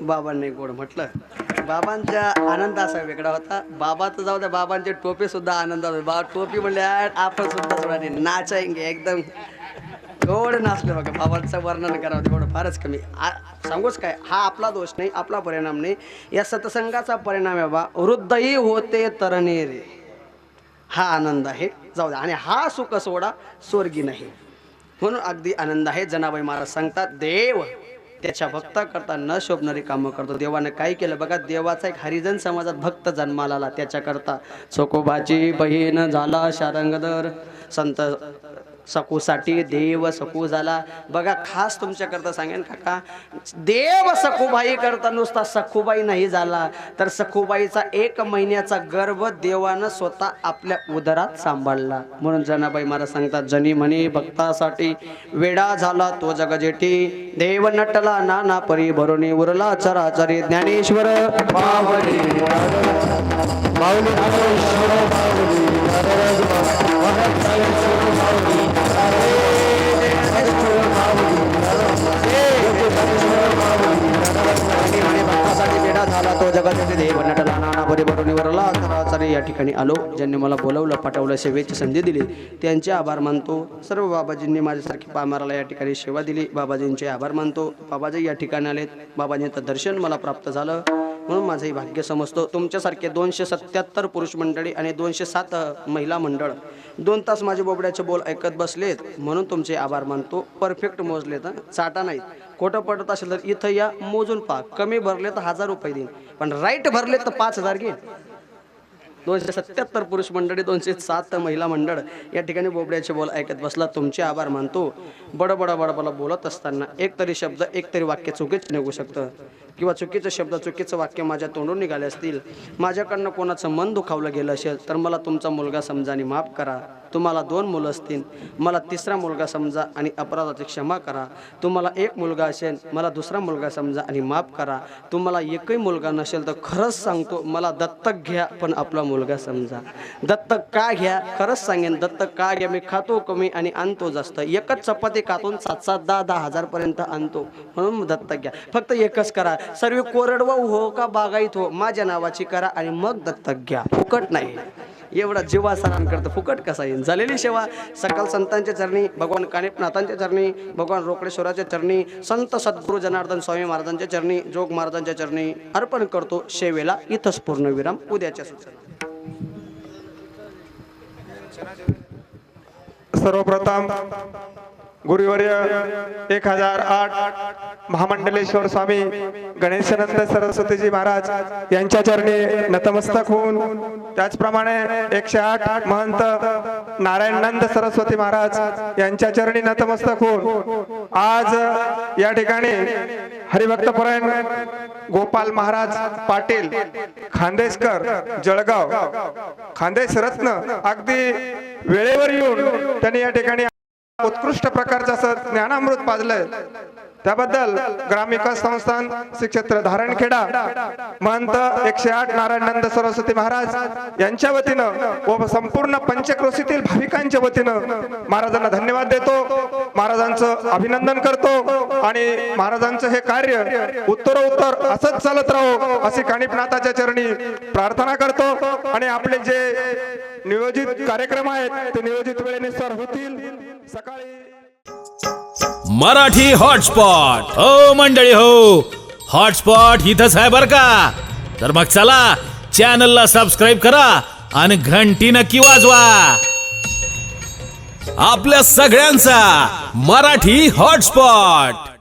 बाबांनी गोड म्हटलं बाबांच्या आनंद असा वेगळा होता बाबाचं जाऊ द्या बाबांचे टोपी सुद्धा आनंदात होते बाबा टोपी म्हणले आपण सुद्धा सोडाने नाचायंगे एकदम गोड नाचले बघा बाबांचं वर्णन करावं तेवढं फारच कमी सांगूच काय हा आपला दोष नाही आपला परिणाम नाही या सत्संगाचा परिणाम आहे बा वृद्धही होते तरणे हा आनंद आहे जाऊ द्या आणि हा सुख सोडा स्वर्गी नाही म्हणून अगदी आनंद आहे जनाबाई महाराज सांगतात देव त्याच्या भक्ताकरता न शोभणारी कामं करतो देवानं काय केलं बघा देवाचा एक हरिजन समाजात भक्त जन्माला आला त्याच्याकरता चोकोबाची बहीण झाला शारंगधर संत सकूसाठी देव सकू झाला बघा खास तुमच्याकरता सांगेन काका देव सखूबाई करता नुसता सखूबाई नाही झाला तर सखूबाईचा 1 महिन्याचा गर्भ देवानं स्वतः आपल्या उदरात सांभाळला म्हणून जनाबाई महाराज सांगतात जनी म्हणे भक्तासाठी वेडा झाला तो जगजेठी देव नटला नाना परी भरुणी उरला चराचरी ज्ञानेश्वर माऊली भक्तासाठी वेडा झाला तो जगाचे देव नटला नाना परी भरुणी उरला चराचरी या ठिकाणी आलो ज्यांनी मला बोलवलं पाठवलं सेवेची संधी दिली त्यांचे आभार मानतो सर्व बाबाजींनी माझ्यासारखी पामाराला या ठिकाणी सेवा दिली बाबाजींचे आभार मानतो बाबाजी या ठिकाणी आलेत बाबाजींचं दर्शन मला प्राप्त झालं म्हणून माझंही भाग्य समजतो तुमच्यासारखे 277 पुरुष मंडळी आणि 207 महिला मंडळ 2 तास माझे बोबड्याचे बोल ऐकत बसलेत म्हणून तुमचे आभार मानतो परफेक्ट मोजलेत चाटा नाहीत खोटं पडत असेल तर इथं या मोजून पहा कमी भरले तर 1000 रुपये देईन पण राईट भरले तर 5000 घेईन 277 पुरुष मंडळी 207 महिला मंडळ या ठिकाणी बोबड्याचे बोल ऐकत बसला तुमचे आभार मानतो बडबडा बोलत असताना एक तरी शब्द एक तरी वाक्य चुकीचं निघू शकतं किंवा चुकीचं शब्द चुकीचं वाक्य माझ्या तोंडून निघाले असतील माझ्याकडनं कोणाचं मन दुखावलं गेलं असेल तर मला तुमचा मुलगा समजा आणि माफ करा तुम्हाला 2 मुलं असतील मला 3रा मुलगा समजा आणि अपराधाची क्षमा करा तुम्हाला 1 मुलगा असेल मला 2रा मुलगा समजा आणि माफ करा तुम्हाला एकही मुलगा नसेल तर खरंच सांगतो मला दत्तक घ्या पण आपला मुलगा समजा दत्तक का घ्या खरंच सांगेन दत्तक का घ्या मी खातो कमी आणि आणतो जास्त एकच चपाती खातून 7-7 10-10 हजार पर्यंत आणतो म्हणून दत्तक घ्या फक्त एकच करा सर्व कोरडवाहू हो का बागायत हो माझ्या नावाची करा आणि मग दत्तक घ्या फुकट नाही एवढा जीवा सरान करतं फुकट कसा येईल झालेली सेवा सकल संतांच्या चरणी भगवान कानिपनाथांच्या चरणी भगवान रोकडेश्वराच्या चरणी संत सद्गुरू जनार्दन स्वामी महाराजांच्या चरणी जोग महाराजांच्या चरणी अर्पण करतो सेवेला इथंच पूर्णविराम उद्याच्या सूचना सर्वप्रथम गुरुवर्य 1008 महामंडलेश्वर स्वामी गणेशानंद सरस्वतीजी महाराज यांच्या चरणी नतमस्तक होऊन, त्याचप्रमाणे 108 महंत नारायणानंद सरस्वती महाराज यांच्या चरणी नतमस्तक होऊन आज या ठिकाणी हरिभक्तपरायण गोपाल महाराज पाटील खानदेशकर जळगाव खानदेश रत्न अगदी वेळेवर येऊन त्यांनी या ठिकाणी उत्कृष्ट प्रकारचं असं ज्ञानामृत पाजलंय. त्याबद्दल ग्रामविकास संस्थान श्री क्षेत्र धारणखेडा महंत 108 नारायणानंद सरस्वती महाराज यांच्या वतीनं व संपूर्ण पंचक्रोशीतील भाविकांच्या वतीनं महाराजांना धन्यवाद देतो, महाराजांचं अभिनंदन करतो आणि महाराजांचं हे कार्य उत्तरोत्तर असंच चालत राहो अशी कानिपनाथाच्या चरणी प्रार्थना करतो. आणि आपले जे नियोजित कार्यक्रम आहेत ते नियोजित वेळेनुसार होतील. सकाळी मराठी हॉटस्पॉट हो मंडळी हो, हॉटस्पॉट इथंच आहे बर का. तर मग चला चॅनलला सबस्क्राईब करा आणि घंटी नक्की वाजवा. आपल्या सगळ्यांचा मराठी हॉटस्पॉट.